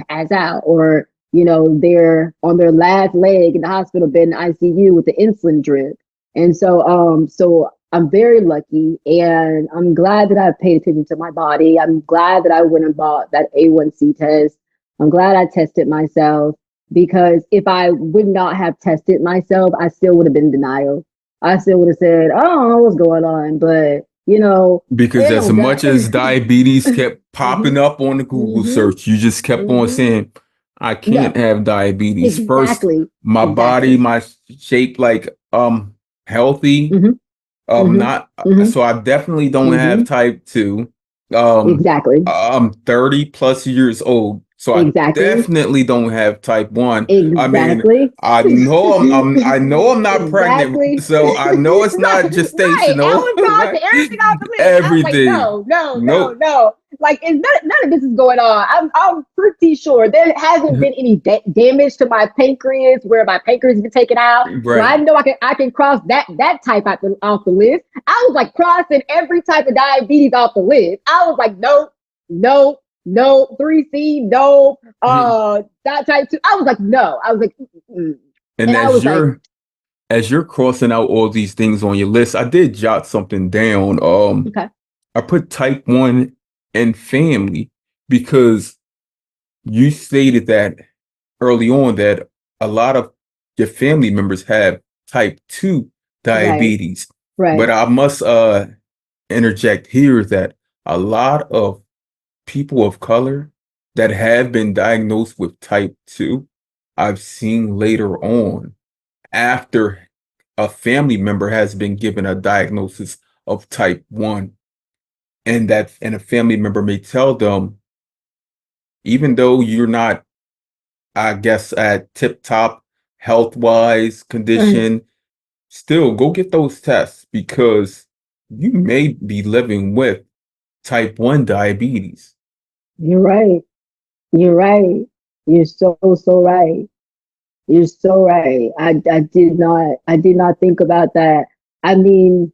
pass out, or, they're on their last leg in the hospital bed in the ICU with the insulin drip. And so I'm very lucky, and I'm glad that I paid attention to my body. I'm glad that I went and bought that A1C test. I'm glad I tested myself, because if I would not have tested myself, I still would have been in denial. I still would have said, "I don't know what's going on," but Because it as don't much as diabetes kept hmm popping up on the Google hmm search, you just kept on hmm saying, I No, can't have diabetes. First, exactly, my body, exactly. my shape, like healthy. hmm hmm Not hmm so I definitely don't have hmm type 2. Um Exactly, I'm 30 plus years old. So I exactly, definitely don't have type 1. I mean, exactly, I know I'm not pregnant, exactly. so I know it's not Right. I gestational, was right? crossing everything off the list. I was like, Everything. no, no, no, Nope. no. Like, none of this is going on. I'm pretty sure there hasn't been any damage to my pancreas where my pancreas has been taken out. So I Right. know I can cross that type off the list. I was like crossing every type of diabetes off the list. I was like, no, no, no, 3C, no, that type 2. I was like, no. I was like, mm-mm. And And I was like, as you're crossing out all these things on your list, I did jot something down. okay, I put type 1 and family because you stated that early on that a lot of your family members have type 2 right, diabetes. But right. I must interject here that a lot of people of color that have been diagnosed with type 2, I've seen later on after a family member has been given a diagnosis of type 1, and a family member may tell them, even though you're not, I guess, at tip top health wise Right. condition, still go get those tests because you may be living with type 1 diabetes. You're right. You're right. You're so right. You're so right. I did not think about that. I mean,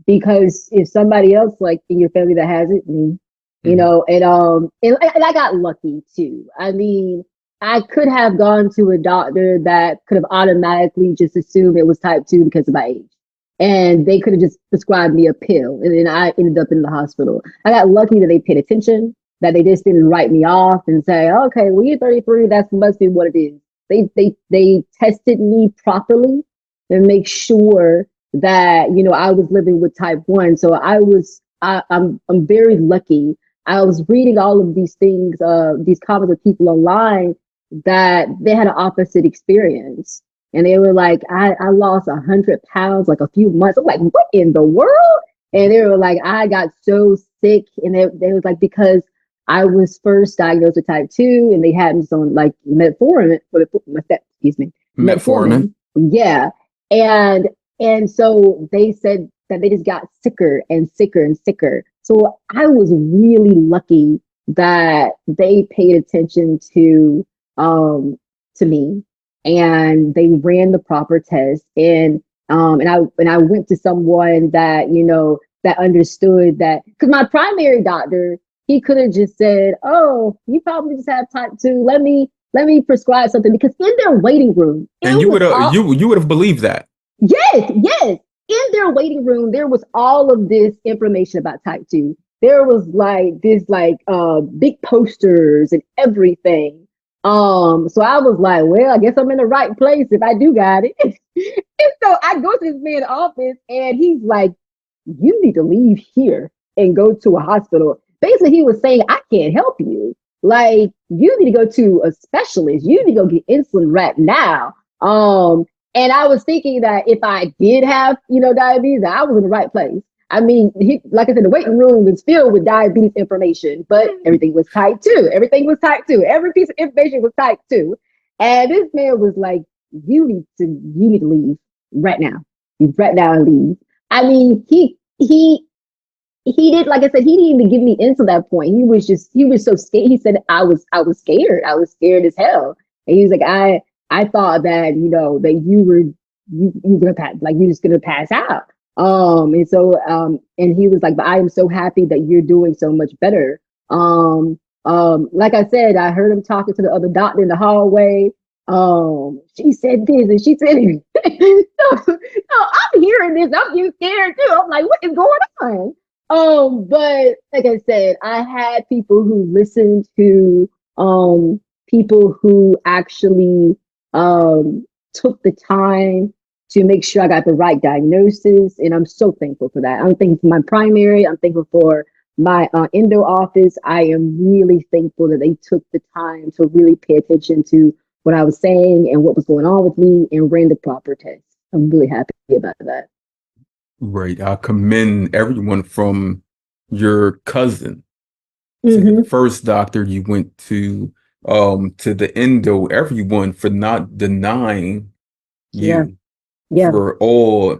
because if somebody else like in your family that has it, me, Mhm. and I got lucky too. I mean, I could have gone to a doctor that could have automatically just assumed it was type 2 because of my age. And they could have just prescribed me a pill, and then I ended up in the hospital. I got lucky that they paid attention, that they just didn't write me off and say, okay, well, you're 33, that must be what it is. They tested me properly and make sure that I was living with type 1. So I'm very lucky. I was reading all of these things, these comments of people online that they had an opposite experience. And they were like, I lost 100 pounds like a few months. I'm like, what in the world? And they were like, I got so sick. And they was like, because I was first diagnosed with type 2 and they had me on like metformin, excuse me, Metformin. metformin. Yeah. And and so they said that they just got sicker and sicker and sicker. So I was really lucky that they paid attention um to me and they ran the proper test and I went to someone that that understood that, because my primary doctor, he could have just said, oh, you probably just have type 2, let me prescribe something, because in their waiting room And it was all, you would have believed that. yes, in their waiting room there was all of this information about type 2. There was like this big posters and everything. So I was like, well, I guess I'm in the right place if I do got it. And so I go to this man's office and he's like, you need to leave here and go to a hospital. Basically, he was saying, I can't help you. Like, you need to go to a specialist. You need to go get insulin right now. And I was thinking that if I did have, diabetes, I was in the right place. I mean, like I said, the waiting room was filled with diabetes information, but everything was type 2. Everything was type 2. Every piece of information was type 2. And this man was like, you need to leave right now. Right now and leave. I mean, he did, like I said, he didn't even give me into that point. He was so scared. He said I was scared. I was scared as hell. And he was like, I thought that, that you gonna pass, like you're just gonna pass out. And he was like, but I am so happy that you're doing so much better. Like I said, I heard him talking to the other doctor in the hallway. She said this and she said so I'm hearing this, I'm getting scared too. I'm like, what is going on? But like I said, I had people who listened to people who actually took the time to make sure I got the right diagnosis. And I'm so thankful for that. I'm thankful for my primary. I'm thankful for my endo office. I am really thankful that they took the time to really pay attention to what I was saying and what was going on with me and ran the proper test. I'm really happy about that. Right. I commend everyone from your cousin to the Mm-hmm. first doctor you went to the endo, everyone for not denying Yeah. you, Yeah. for all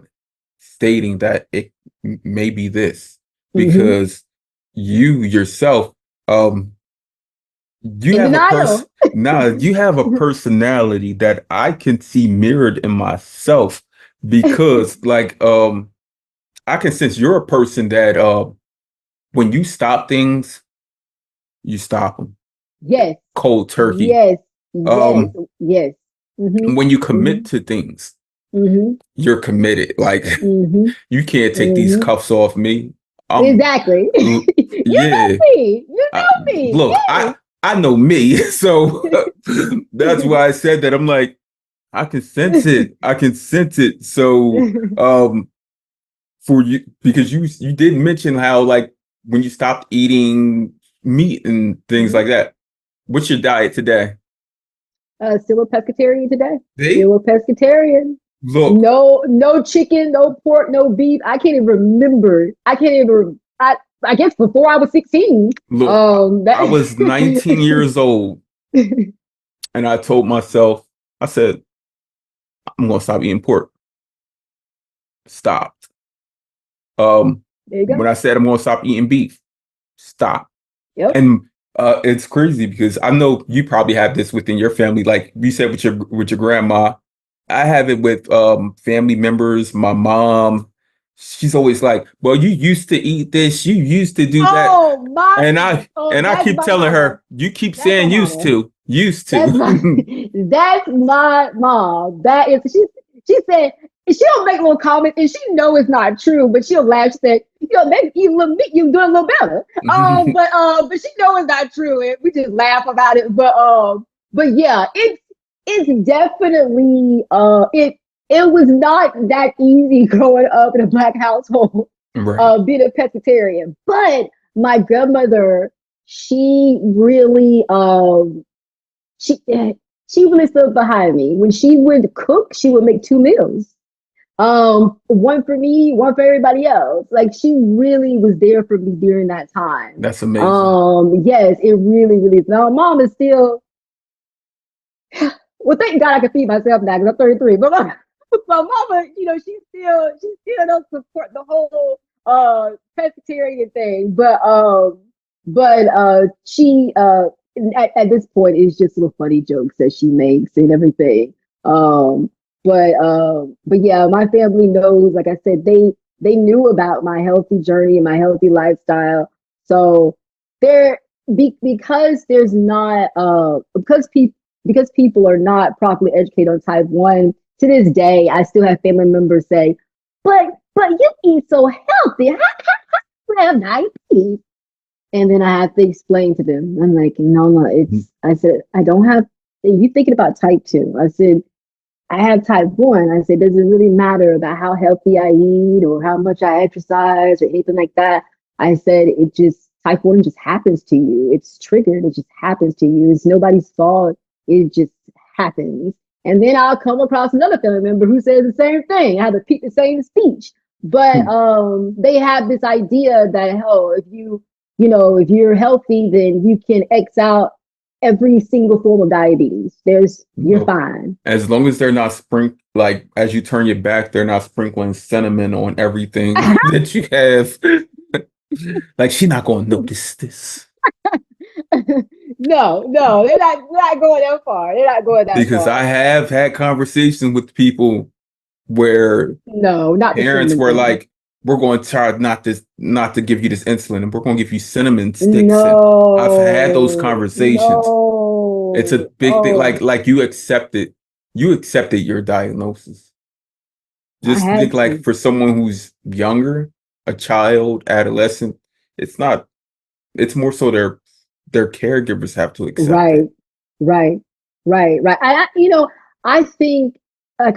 stating that it may be this, Mm-hmm. because you yourself, you In have a denial. you have a personality that I can see mirrored in myself, because I can sense you're a person that when you stop things, you stop them Yes. cold turkey. Yes. Yes. Um, Yes. Mm-hmm. when you commit Mm-hmm. to things, Mm-hmm. you're committed. Like, Mm-hmm. you can't take these Mm-hmm. cuffs off me. I'm Exactly. You yeah. know me. You know me. Look, Yes. I know me, so that's why I said that. I'm like, I can sense it. I can sense it. So, for you, because you did mention how, like, when you stopped eating meat and things like that. What's your diet today? Still a pescatarian today. See? Still a pescatarian. Look, No chicken, no pork, no beef. I can't even remember. I can't even. I guess before I was 16. look, I was 19 years old and I told myself, I said, I'm gonna stop eating pork. Stopped. There you When go. I said I'm gonna stop eating beef, stop. Yep. And it's crazy because I know you probably have this within your family, like you said with your grandma. I have it with family members. My mom, she's always like, "Well, you used to eat this, you used to do that," Oh my. Oh, and I that's keep my telling mama. her, "You keep That's my saying used mama. to, used That's my. to." That's my mom. That is. She said she'll make little comments and she know it's not true, but she'll laugh. She said, maybe you little bit, you doing a little better. But she know it's not true, and we just laugh about it. But yeah, it's definitely it was not that easy growing up in a Black household, Right. being a pescatarian. But my grandmother, she really she she really stood behind me. When she would cook, she would make 2 meals. One for me, one for everybody else. Like she really was there for me during that time. That's amazing. Yes, it really, really is. Now, mom is still, well, thank God I can feed myself now because I'm 33. But my mama, she still don't support the whole pescatarian thing. But she at this point it's just little funny jokes that she makes and everything. Um, but yeah, my family knows. Like I said, they knew about my healthy journey and my healthy lifestyle. So there, because there's not because people are not properly educated on type 1, to this day I still have family members say, but you eat so healthy, how you have diabetes? And then I have to explain to them. I'm like, no, I said, I don't have, you thinking about type 2. I said, I have type 1. I said, does it really matter about how healthy I eat or how much I exercise or anything like that? I said, it just, type 1 just happens to you. It's triggered. It just happens to you. It's nobody's fault. It just happens. And then I'll come across another family member who says the same thing. I have to repeat the same speech. But they have this idea that, oh, if you're healthy, then you can X out every single form of diabetes. You're fine. As long as they're not like as you turn your back, they're not sprinkling cinnamon on everything that you have. Like she's not gonna notice this. No, they're not going that far. They're not going that because far. I have had conversations with people where no, not parents were thing. like, we're going to try not to give you this insulin and we're going to give you cinnamon sticks. No, and I've had those conversations. No. It's a big thing. Like you accepted your diagnosis. Just think like for someone who's younger, a child, adolescent, it's more so their caregivers have to accept it. Right. I think like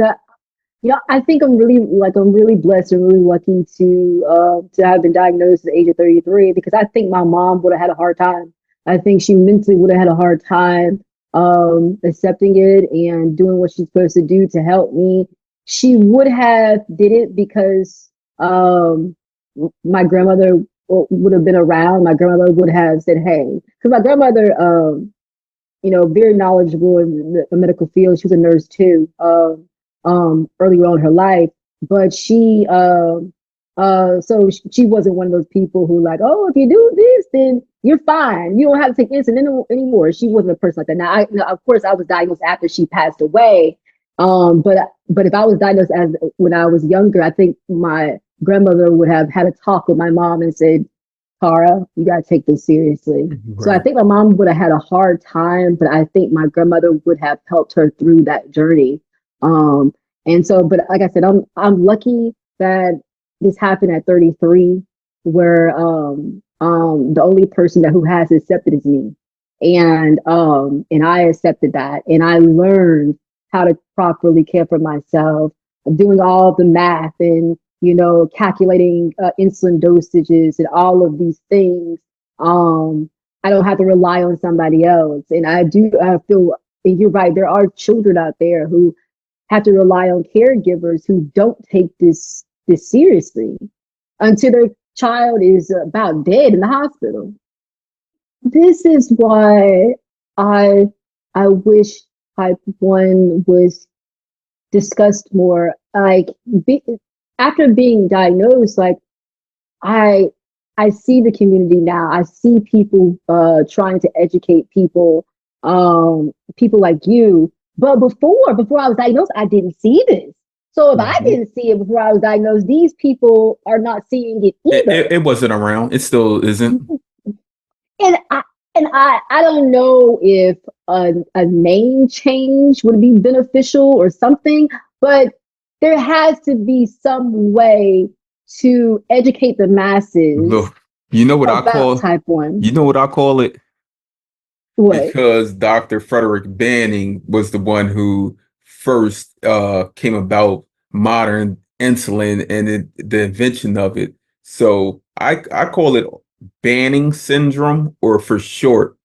I think I'm really blessed and really lucky to have been diagnosed at the age of 33 because I think my mom would have had a hard time. I think she mentally would have had a hard time accepting it and doing what she's supposed to do to help me. She would have did it because my grandmother would have been around. My grandmother would have said, "Hey," because my grandmother, very knowledgeable in the medical field. She was a nurse too. Earlier on in her life, but so she wasn't one of those people who like, oh, if you do this, then you're fine. You don't have to take insulin anymore. She wasn't a person like that. Now, of course, I was diagnosed after she passed away. But if I was diagnosed as when I was younger, I think my grandmother would have had a talk with my mom and said, Tara, you got to take this seriously. Right. So I think my mom would have had a hard time, but I think my grandmother would have helped her through that journey. And so, but like I said, I'm lucky that this happened at 33, where the only person who has accepted is me, and I accepted that, and I learned how to properly care for myself, doing all the math and calculating insulin dosages and all of these things. I don't have to rely on somebody else, and I feel. And you're right. There are children out there who have to rely on caregivers who don't take this seriously until their child is about dead in the hospital. This is why I wish type 1 was discussed more. Like after being diagnosed, like I see the community now. I see people trying to educate people, people like you. But before I was diagnosed, I didn't see this. So if I didn't see it before I was diagnosed, these people are not seeing it either. It wasn't around. It still isn't. And I don't know if a name change would be beneficial or something, but there has to be some way to educate the masses. Look, you know what I call type 1? You know what I call it? What? Because Dr. Frederick Banning was the one who first came about modern insulin and the invention of it. So I call it Banning syndrome, or for short,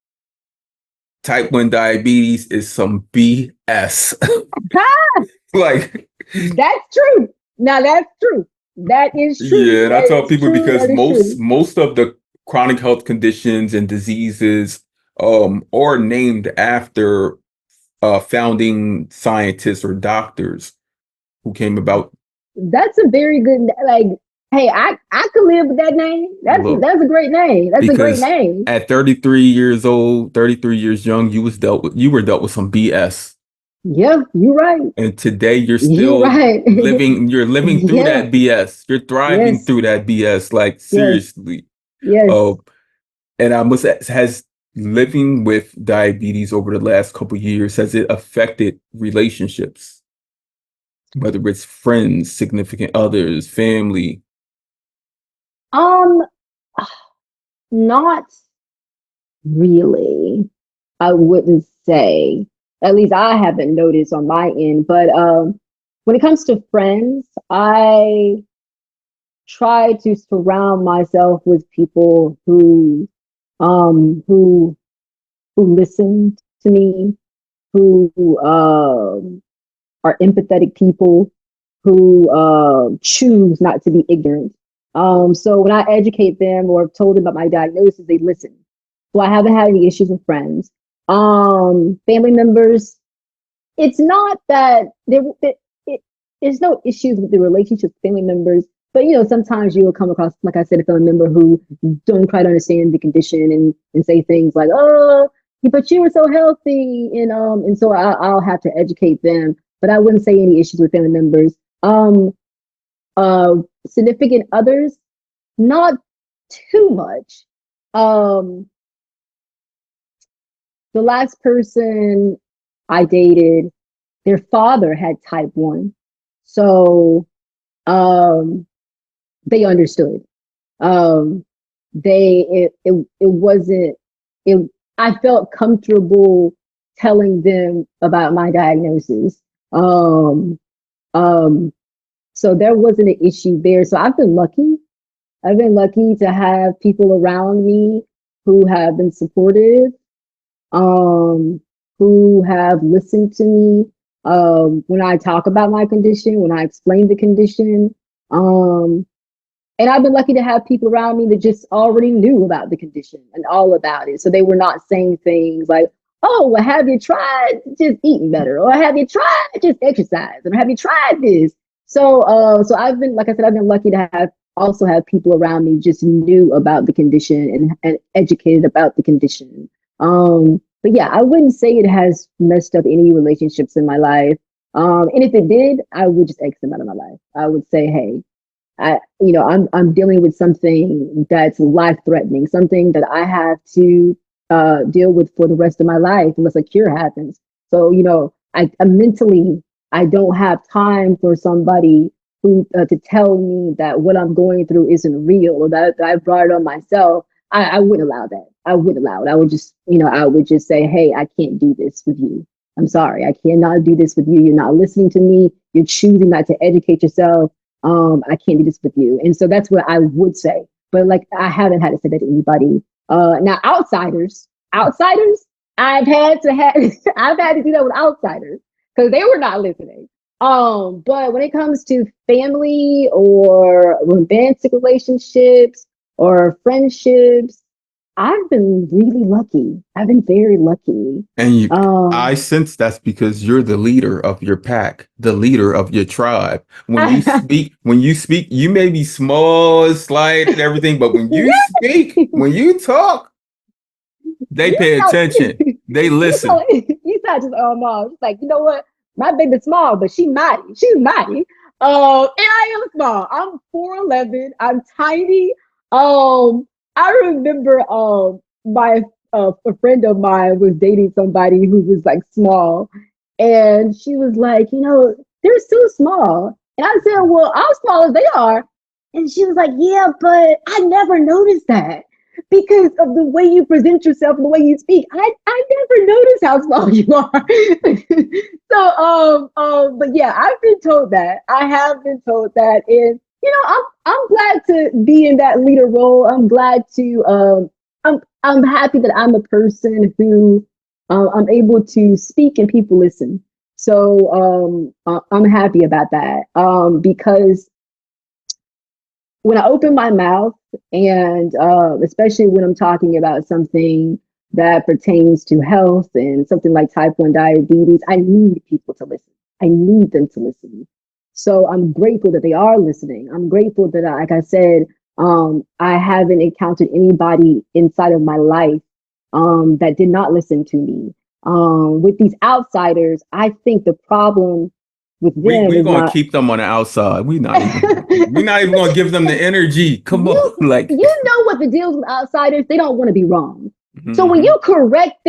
type 1 diabetes is some BS. Like, That's true. Now that's true. That is true. yeah, and I That tell is people true. because That is true. most of the chronic health conditions and diseases are named after founding scientists or doctors who came about. That's a very good like. Hey, I could live with that name. Look, That's a great name. That's a great because name. at 33 years old, 33 years young, you were dealt with some BS. Yeah, you're right. And today You're right. you're living through Yeah. that BS. You're thriving Yes. through that BS. Like Yes. seriously. Yes. Uh, and I must has living with diabetes over the last couple of years, has it affected relationships, whether it's friends, significant others, family? Um, not really. I wouldn't say. At least I haven't noticed on my end. But when it comes to friends, I try to surround myself with people um who who listen to me, who are empathetic people, who choose not to be ignorant. So when I educate them or told them about my diagnosis, they listen. So I haven't had any issues with friends. Family members, it's not that there's no issues with the relationship with family members, but sometimes you will come across, like I said, a family member who don't quite understand the condition and say things like, "Oh, but you were so healthy," and so I'll have to educate them. But I wouldn't say any issues with family members. Um, uh, Significant others, not too much. Um, the last person I dated, their father had type 1. So um, they understood. Um, it wasn't, it, I felt comfortable telling them about my diagnosis. Um, um, so there wasn't an issue there. So I've been lucky. I've been lucky to have people around me who have been supportive, um, who have listened to me when I talk about my condition, when I explain the condition. Um, and I've been lucky to have people around me that just already knew about the condition and all about it. So they were not saying things like, "Oh, well, have you tried just eating better? Or have you tried just exercise? Or have you tried this?" So I've been, like I said, I've been lucky to have also have people around me just knew about the condition and educated about the condition. But yeah, I wouldn't say it has messed up any relationships in my life. And if it did, I would just exit them out of my life. I would say, hey, I'm dealing with something that's life threatening, something that I have to deal with for the rest of my life unless a cure happens. So, I mentally, I don't have time for somebody who to tell me that what I'm going through isn't real or that I brought it on myself. I wouldn't allow that. I wouldn't allow it. I would just, I would just say, hey, I can't do this with you. I'm sorry. I cannot do this with you. You're not listening to me. You're choosing not to educate yourself. I can't do this with you. And so that's what I would say. But like I haven't had to say that to anybody. Now outsiders, I've had to have I've had to do that with outsiders because they were not listening. But when it comes to family or romantic relationships or friendships, I've been really lucky. I've been very lucky. And I Um sense that's because you're the leader of your pack, the leader of your tribe. When you speak, you may be small, slight, and everything, but when you yeah, speak, when you talk, they you pay know, attention. They listen. you sound just just like, you know what? My baby's small, but she's mighty. She's mighty. And I am small. I'm 4'11". I'm tiny. I remember my a friend of mine was dating somebody who was like small, and she was like, they're so small. And I said, well, I'm small as they are. And she was like, yeah, but I never noticed that because of the way you present yourself and the way you speak. I never noticed how small you are. So but yeah, I've been told that. I have been told that. And I'm glad to be in that leader role. I'm glad to I'm happy that I'm a person who I'm able to speak and people listen. So I'm happy about that because when I open my mouth, and especially when I'm talking about something that pertains to health and something like type 1 diabetes, I need people to listen. I need them to listen. So I'm grateful that they are listening. I'm grateful that, like I said, I haven't encountered anybody inside of my life that did not listen to me. With these outsiders, I think the problem with them We is gonna not. keep them on the outside. We're not even gonna give them the energy. Come on, you like. you know what the deal is with outsiders, they don't want to be wrong. So Mhm, when you correct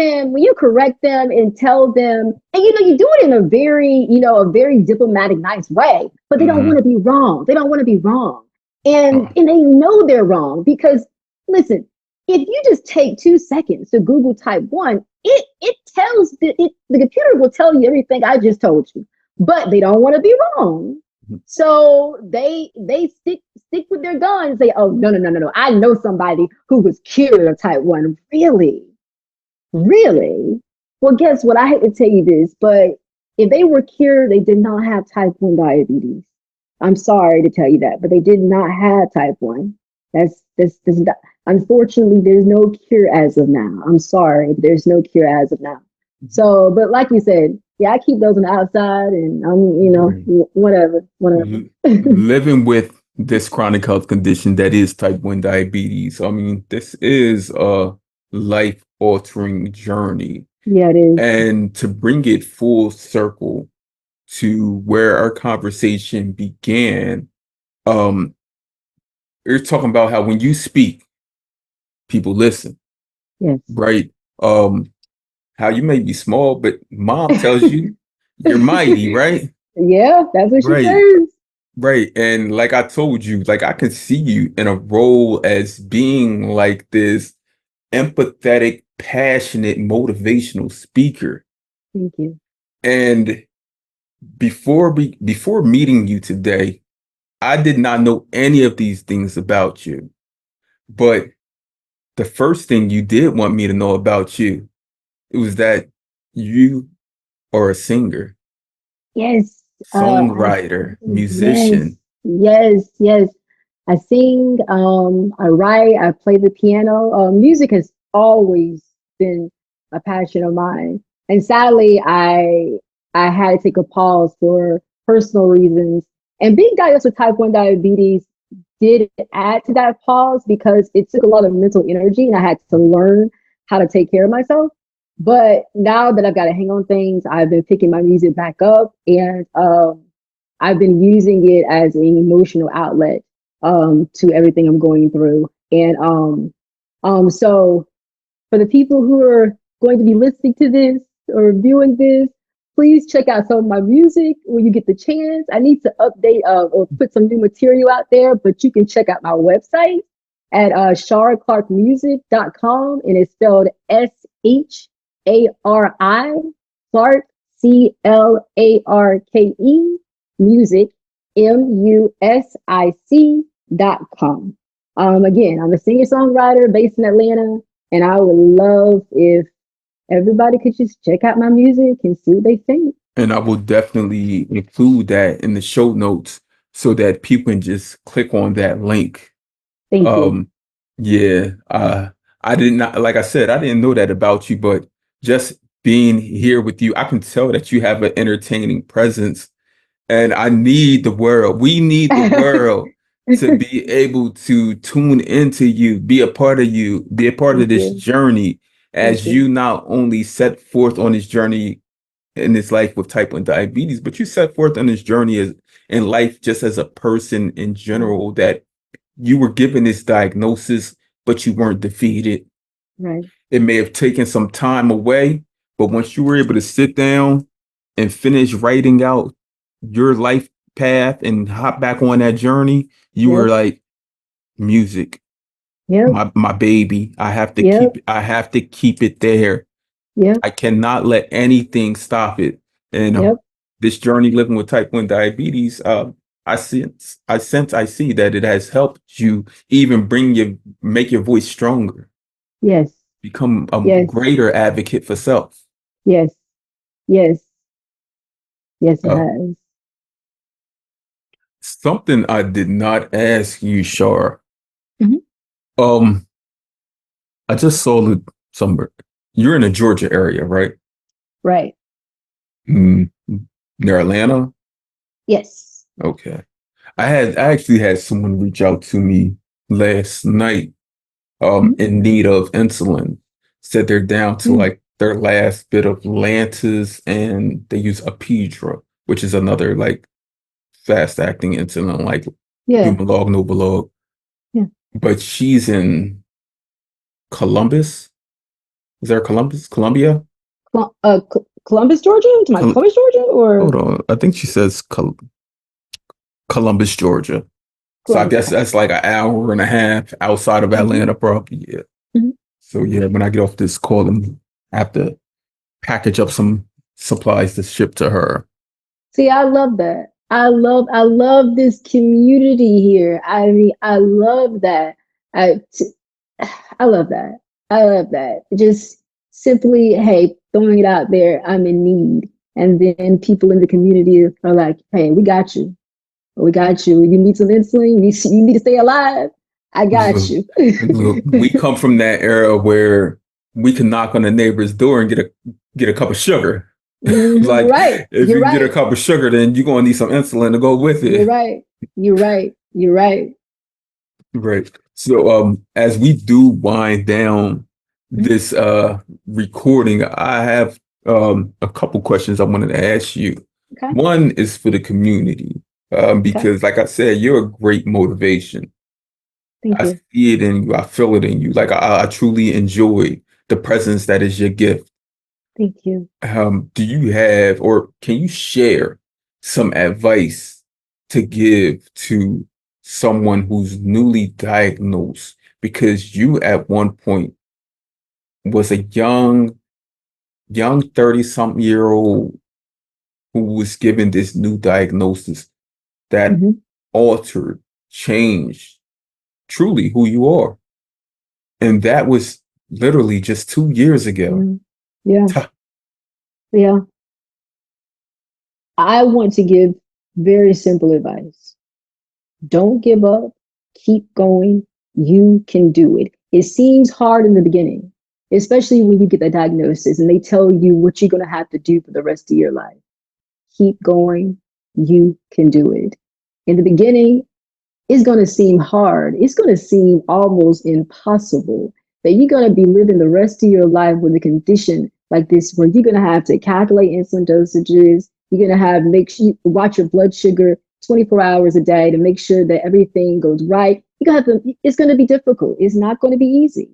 them and tell them, and you do it in a very diplomatic, nice way, but they don't want mhm. to be wrong. They don't want to be wrong. Uh, And they know they're wrong because listen, if you just take 2 seconds to Google type 1, it tells the computer will tell you everything I just told you, but they don't want to be wrong. So they stick with their guns and say, "Oh, no, no, no, no, no! I know somebody who was cured of type 1." Really, really? Well, guess what? I hate to tell you this, but if they were cured, they did not have type 1 diabetes. I'm sorry to tell you that, but they did not have type 1. That's not, unfortunately, there's no cure as of now. I'm sorry, but there's no cure as of now. So, but like you said, yeah, I keep those on the outside, and I'm, right. whatever, whatever. L- Living with this chronic health condition that is type 1 diabetes. I mean, this is a life altering journey. Yeah, it is. And to bring it full circle to where our conversation began, um, you're talking about how when you speak, people listen, Yes. right? Um, how you may be small, but mom tells you you're mighty, right? Yeah, that's what she Right. says. Right. And like I told you, like I can see you in a role as being like this empathetic, passionate, motivational speaker. Thank you. And before meeting you today, I did not know any of these things about you. But the first thing you did want me to know about you, it was that you are a singer, Yes. songwriter, Yes, musician. yes, yes. I sing, I write, I play the piano. Music has always been a passion of mine. And sadly, I had to take a pause for personal reasons. And being diagnosed with type 1 diabetes did add to that pause because it took a lot of mental energy and I had to learn how to take care of myself. But now that I've got to hang on things, I've been picking my music back up, and I've been using it as an emotional outlet to everything I'm going through. And so for the people who are going to be listening to this or viewing this, please check out some of my music when you get the chance. I need to update or put some new material out there, but you can check out my website at sharaclarkmusic.com, and it's spelled Shari, Clark, CLARKE, music, MUSIC.com. Again, I'm a singer songwriter based in Atlanta, and I would love if everybody could just check out my music and see what they think. And I will definitely include that in the show notes so that people can just click on that link. Thank you. Um, yeah, I did not, like I said, I didn't know that about you, but just being here with you, I can tell that you have an entertaining presence. And I need the world. We need the world to be able to tune into you, be a part of you, be a part Thank of this you. journey Thank as you. you not only set forth on this journey in this life with type 1 diabetes, but you set forth on this journey as in life just as a person in general, that you were given this diagnosis, but you weren't defeated. Right. It may have taken some time away, but once you were able to sit down and finish writing out your life path and hop back on that journey, you were Yep. like, music, Yep. my baby. Yep. I have to keep it there. Yep. I cannot let anything stop it. And Yep. this journey living with type 1 diabetes, I see that it has helped you even make your voice stronger, Yes, become a yes, greater advocate for self. yes, yes, yes, it Uh, has. Something I did not ask you, Shar. Mhm. Um, I just saw somewhere. You're in the Georgia area, right? Right. Mm, near Atlanta? Yes. Okay. I actually had someone reach out to me last night, Mhm. in need of insulin. Said they're down to Mm. like their last bit of Lantus and they use Apidra, which is another like fast acting insulin like Yeah. Humalog, Novolog. Yeah. But she's in Columbus. Is there Columbus? Columbia? Columbus, Georgia? To my Col Columbus, Georgia, Hold or on. I think she says Columbus, Georgia. So I Columbus? guess Okay. that's like an hour and a half outside of Hmm. Atlanta, probably. Yeah. Hmm. So yeah, when I get off this call, I have to package up some supplies to ship to her. See, I love that. I love this community here. I mean, I love that. I, t- I love that. I love that. Just simply, hey, throwing it out there. I'm in need, and then people in the community are like, hey, we got you. We got you. You need some insulin. You need to stay alive. I got Look, you. look, we come from that era where we can knock on the neighbor's door and get a cup of sugar. Mhm. You're Like right. if You're you get a right. cup of sugar, then you're gonna need some insulin to go with You're it. right. You're right. You're right. Right. So as we do wind down Mhm. this recording, I have a couple questions I wanted to ask you. Okay. One is for the community, Okay. because like I said, you're a great motivation. Thank I you. see it in you, I feel it in you. Like I truly enjoy the presence that is your gift. Thank you. Do you have or can you share some advice to give to someone who's newly diagnosed? Because you at one point was a young 30 something year old who was given this new diagnosis that Hmm. altered, changed truly who you are. And that was literally just 2 years ago. Hmm. Yeah. Yeah. I want to give very simple advice. Don't give up. Keep going. You can do it. It seems hard in the beginning, especially when you get the diagnosis and they tell you what you're going to have to do for the rest of your life. Keep going. You can do it. In the beginning, it's going to seem hard. It's going to seem almost impossible that you're going to be living the rest of your life with a condition like this, where you're going to have to calculate insulin dosages. You're going to have make sure you watch your blood sugar 24 hours a day to make sure that everything goes right. You got to. It's going to be difficult. It's not going to be easy,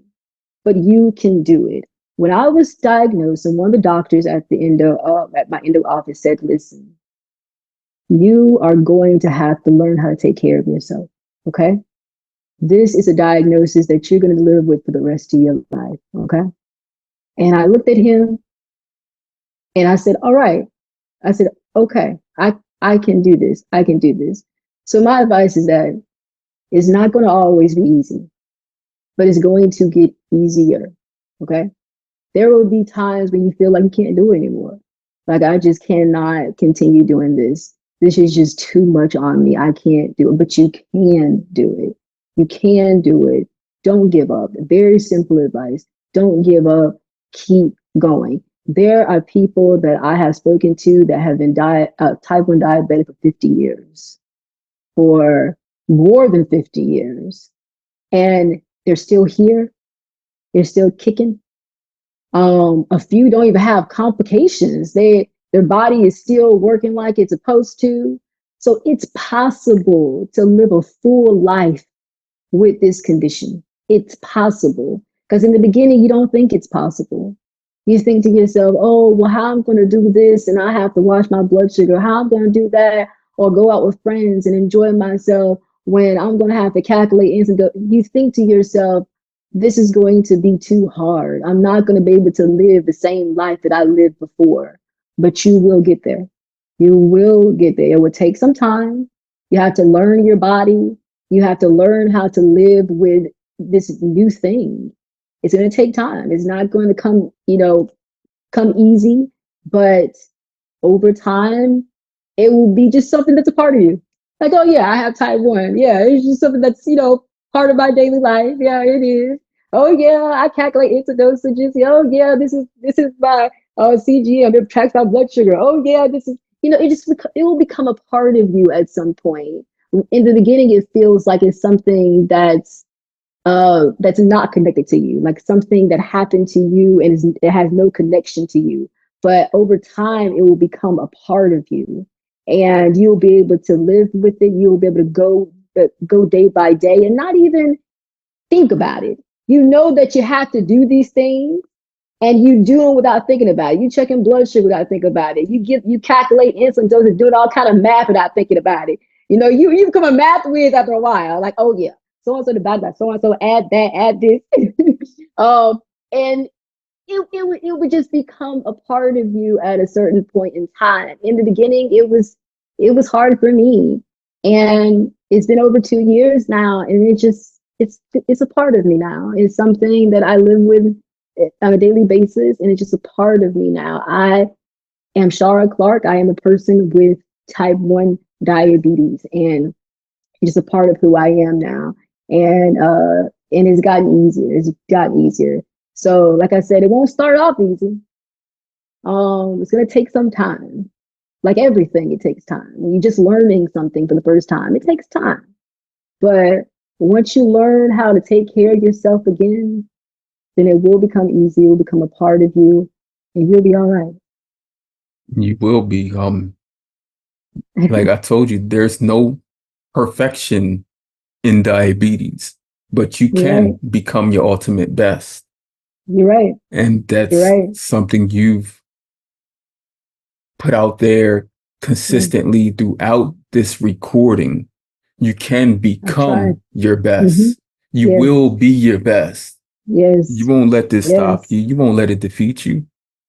but you can do it. When I was diagnosed, and one of the doctors at the endo at my endo office said, "Listen, you are going to have to learn how to take care of yourself. Okay. This is a diagnosis that you're going to live with for the rest of your life. Okay." And I looked at him and I said, all right. I said, okay, I can do this. I can do this. So my advice is that it's not going to always be easy, but it's going to get easier. Okay. There will be times when you feel like you can't do it anymore. Like, I just cannot continue doing this. This is just too much on me. I can't do it, but you can do it. You can do it. Don't give up. Very simple advice. Don't give up. Keep going. There are people that I have spoken to that have been type 1 diabetic for 50 years, for more than 50 years, and they're still here. They're still kicking. A few don't even have complications. Their body is still working like it's supposed to. So it's possible to live a full life with this condition. It's possible. Because in the beginning, you don't think it's possible. You think to yourself, oh, well, how I'm going to do this and I have to watch my blood sugar, how I'm going to do that, or go out with friends and enjoy myself when I'm going to have to calculate instant. You think to yourself, this is going to be too hard. I'm not going to be able to live the same life that I lived before, but you will get there. You will get there. It will take some time. You have to learn your body. You have to learn how to live with this new thing. It's going to take time. It's not going to come, come easy, but over time, it will be just something that's a part of you. Like, oh yeah, I have type 1. Yeah, it's just something that's, part of my daily life. Yeah, it is. Oh yeah, I calculate into dosages. Oh yeah, this is my CGM. It tracks my blood sugar. Oh yeah, this is, it will become a part of you at some point. In the beginning, it feels like it's something that's not connected to you, like something that happened to you and it has no connection to you. But over time, it will become a part of you, and you'll be able to live with it. You'll be able to go day by day and not even think about it. You know that you have to do these things, and you do them without thinking about it. You checking blood sugar without thinking about it. You calculate insulin doses, doing all kind of math without thinking about it. You become a math whiz after a while. Like, oh yeah, so and so divided by so and so, add that, add this, and it would just become a part of you at a certain point in time. In the beginning, it was hard for me, and it's been over 2 years now, and it's a part of me now. It's something that I live with on a daily basis, and it's just a part of me now. I am Shara Clark. I am a person with type 1 diabetes, and it's just a part of who I am now. And it's gotten easier. It's gotten easier. So, like I said, it won't start off easy. It's gonna take some time. Like everything, it takes time. When you're just learning something for the first time, it takes time. But once you learn how to take care of yourself again, then it will become easy. It will become a part of you, and you'll be all right. You will be. Like I told you, there's no perfection in diabetes, but you You're right. can become your ultimate best. You're right. And You're that's right. something you've put out there Yeah, consistently throughout this recording. You can I tried. become your Hmm. best. You Yes. will be your best. You Yes. won't let this stop you. Yes. You won't let it defeat you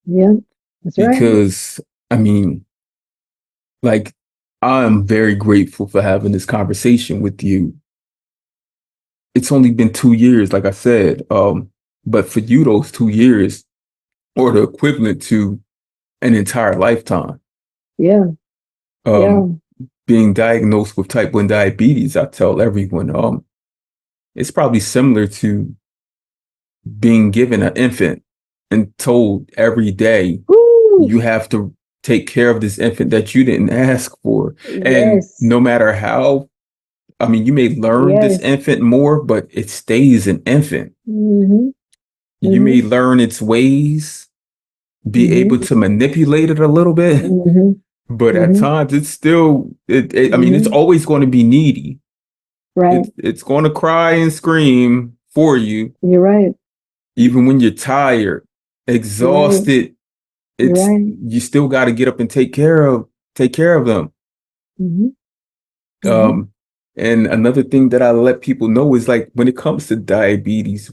Yeah. That's right. because, I mean, like, I'm very grateful for having this conversation with you. It's only been 2 years, like I said. But for you, those 2 years or the equivalent to an entire lifetime. Yeah. Yeah. Um, being diagnosed with type 1 diabetes, I tell everyone, it's probably similar to being given an infant and told every day Woo. you have to take care of this infant that you didn't ask for. And Yes. no matter how, I mean, you may learn this Yes. infant more, but it stays an infant. Mm-hmm. You may Mm-hmm. learn its ways, be able Mm-hmm. to manipulate it a little bit, Mm-hmm. but at Mm-hmm. times it's still, I mean, it's Mm-hmm. always going to be needy. Right. It's going to cry and scream for you, You're right. even when you're tired, You're right. exhausted. You're It's right. you still got to get up and take care of them. Mm-hmm. Mm-hmm. Um, and another thing that I let people know is like when it comes to diabetes,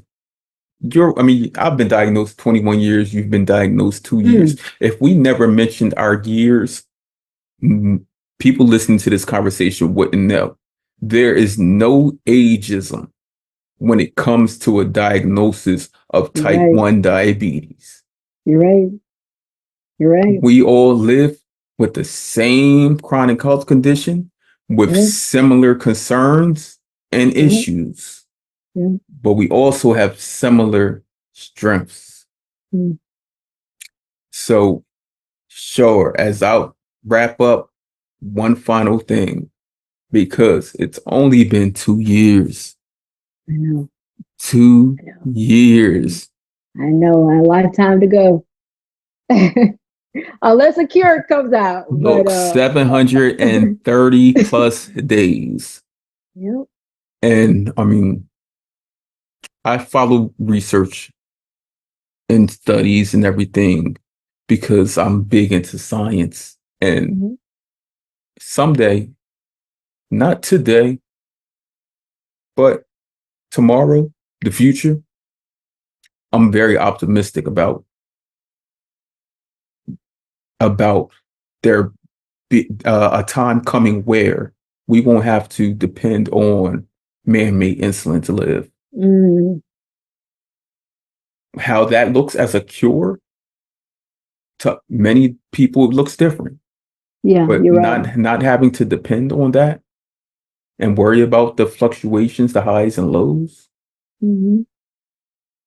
I mean, I've been diagnosed 21 years. You've been diagnosed 2 years. Mm. If we never mentioned our years, mm, people listening to this conversation wouldn't know. There is no ageism when it comes to a diagnosis of You're type right. 1 diabetes. You're right. You're right. We all live with the same chronic health condition with Yeah. similar concerns and Yeah. issues, Yeah. but we also have similar strengths. Mm. So, sure, as I wrap up, one final thing, because it's only been 2 years, I know. two I know. years. I know. A lifetime to go. Unless a cure comes out. But Look, 730 plus days. yep. And I mean, I follow research and studies and everything because I'm big into science. And Mm-hmm. someday, not today, but tomorrow, the future, I'm very optimistic about there be a time coming where we won't have to depend on man-made insulin to live. Mm, How that looks as a cure to many people, it looks different. yeah, But you're right. not having to depend on that and worry about the fluctuations, the highs and lows, Hmm.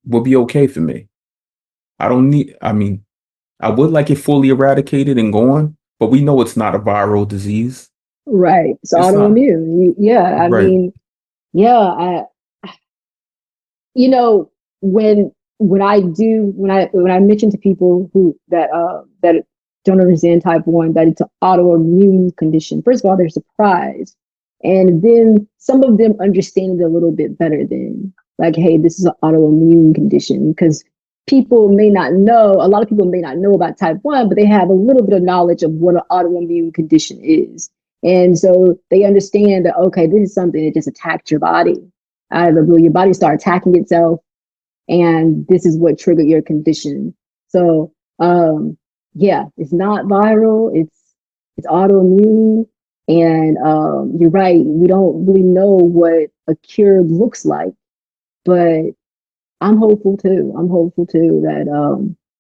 will be okay for me. I don't need, I mean, I would like it fully eradicated and gone, but we know it's not a viral disease. Right. It's It's not. autoimmune. Yeah. I Right. mean, yeah. You know, when I do when I mention to people who that don't understand type 1 that it's an autoimmune condition, first of all they're surprised, and then some of them understand it a little bit better than, like, hey, this is an autoimmune condition, because people may not know, a lot of people may not know about type 1, but they have a little bit of knowledge of what an autoimmune condition is, and so they understand that, okay, this is something that just attacked your body out of the blue. Your body start attacking itself, and this is what triggered your condition. So, yeah, it's not viral. It's autoimmune, and you're right. We don't really know what a cure looks like, but I'm hopeful too. I'm hopeful too that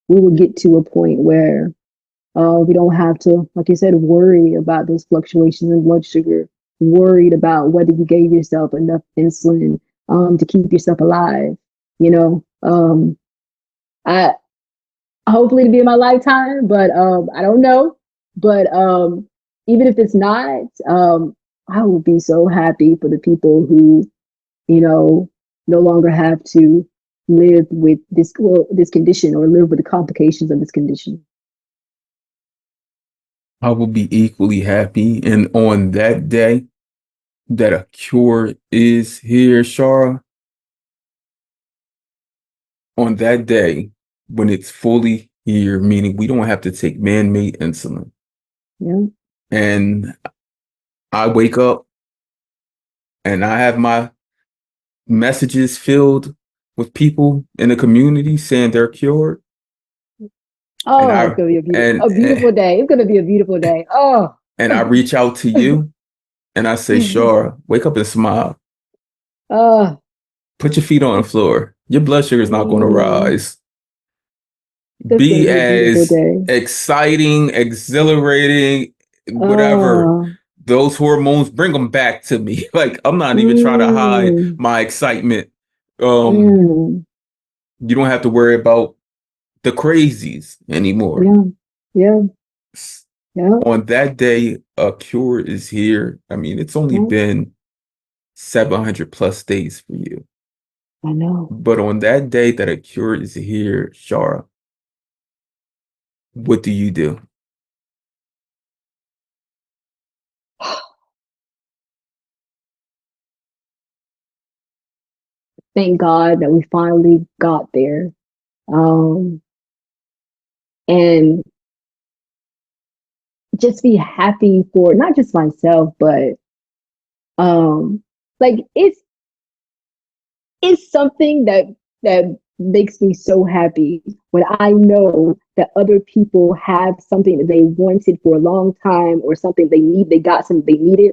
we will get to a point where we don't have to, like you said, worry about those fluctuations in blood sugar, worried about whether you gave yourself enough insulin to keep yourself alive. You know, I hopefully to be in my lifetime, but I don't know. But even if it's not, I will be so happy for the people who, you know, no longer have to live with this condition, or live with the complications of this condition. I will be equally happy. And on that day that a cure is here, Shara, on that day when it's fully here, meaning we don't have to take man-made insulin, Yeah. and I wake up and I have my messages filled with people in the community saying they're cured, and Oh, it's I gonna be and a beautiful day. It's gonna be a beautiful day. Oh. and I reach out to you and I say, Shara, wake up and smile. Oh. Put your feet on the floor. Your blood sugar is not going to Mm, rise. that's gonna Be be a beautiful as day. exciting, exhilarating, whatever. Oh. Those hormones, bring them back to me. Like, I'm not even trying to hide Mm, my excitement. Um, mm, you don't have to worry about the crazies anymore. yeah. Yeah. Yeah. On that day, a cure is here. I mean, it's only Yeah. been 700 plus days for you. I know. But on that day that a cure is here, Shara, what do you do? Thank God that we finally got there. Um, and just be happy for not just myself, but like it's something that makes me so happy when I know that other people have something that they wanted for a long time, or something they got something they needed.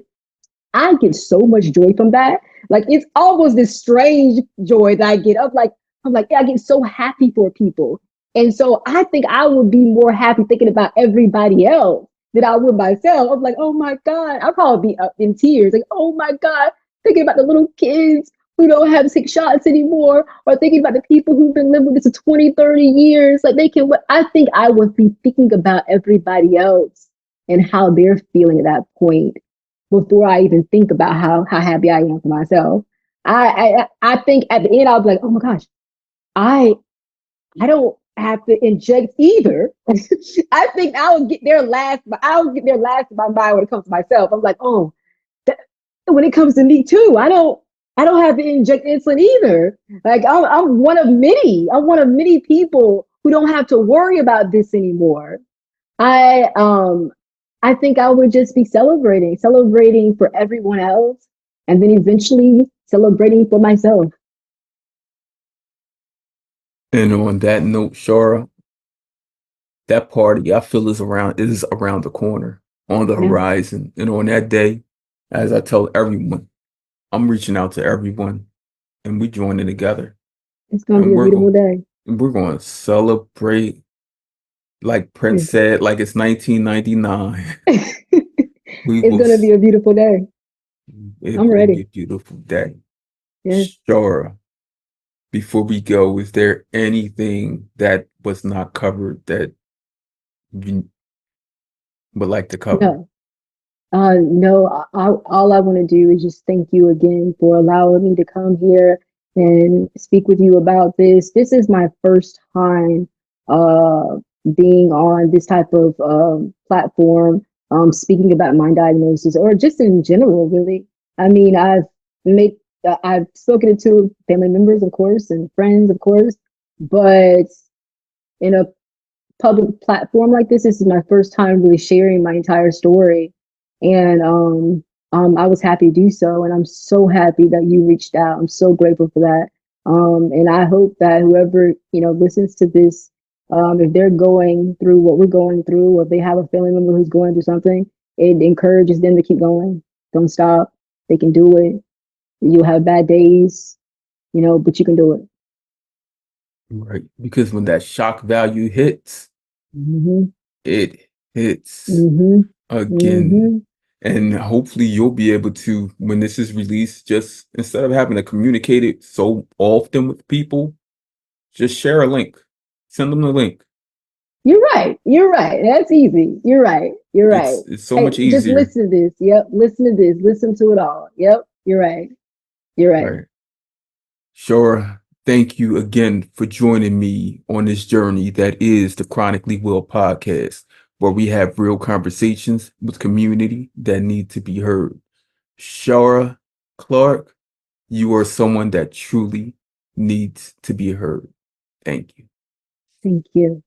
I get so much joy from that. Like, it's almost this strange joy that I get of, like, I'm like, yeah, I get so happy for people. And so I think I would be more happy thinking about everybody else than I would myself. I'm like, oh my God, I'll probably be up in tears. Like, oh my God, thinking about the little kids who don't have to take shots anymore, or thinking about the people who've been living with this for 20, 30 years. Like, they can, I think I would be thinking about everybody else and how they're feeling at that point before I even think about how happy I am for myself. I think at the end I'll be like, oh my gosh, I I don't have to inject either. I think I'll get there last. I'll get there last in my mind when it comes to myself. I'm like, oh, that, when it comes to me too, I don't have to inject insulin either. Like, I'm one of many. I'm one of many people who don't have to worry about this anymore. I um I think I would just be celebrating for everyone else, and then eventually celebrating for myself. And on that note, Shara, that party I feel is around the corner, on the Yeah. horizon. And on that day, As I tell everyone, I'm reaching out to everyone and we joining together. It's gonna be And a beautiful day. we're going to celebrate, like Prince It's, said, like it's 1999. We it's will, gonna be a beautiful day. it I'm will be ready. a beautiful day. Yes. Sure. Before we go, is there anything that was not covered that you would like to cover? No. No, all I want to do is just thank you again for allowing me to come here and speak with you about this. This is my first time uh, being on this type of platform, speaking about my diagnosis or just in general, really. I mean, made, I've spoken to family members, of course, and friends, of course, but in a public platform like this is my first time really sharing my entire story. And I was happy to do so. And I'm so happy that you reached out. I'm so grateful for that. And I hope that whoever, listens to this, if they're going through what we're going through, or if they have a family member who's going through something, it encourages them to keep going. Don't stop. They can do it. You'll have bad days, but you can do it. Right. Because when that shock value hits, Mm-hmm. it hits Mm-hmm. again. Mm-hmm. And hopefully you'll be able to, when this is released, just instead of having to communicate it so often with people, just share a link. Send them the link. You're right. You're right. That's easy. You're right. You're right. It's so Hey, much just easier. listen to this. Yep. Listen to this. Listen to it all. Yep. You're right. You're right. Right. Sure. Thank you again for joining me on this journey that is the Chronically Well podcast, where we have real conversations with community that need to be heard. Shara Clark, you are someone that truly needs to be heard. Thank you. Thank you.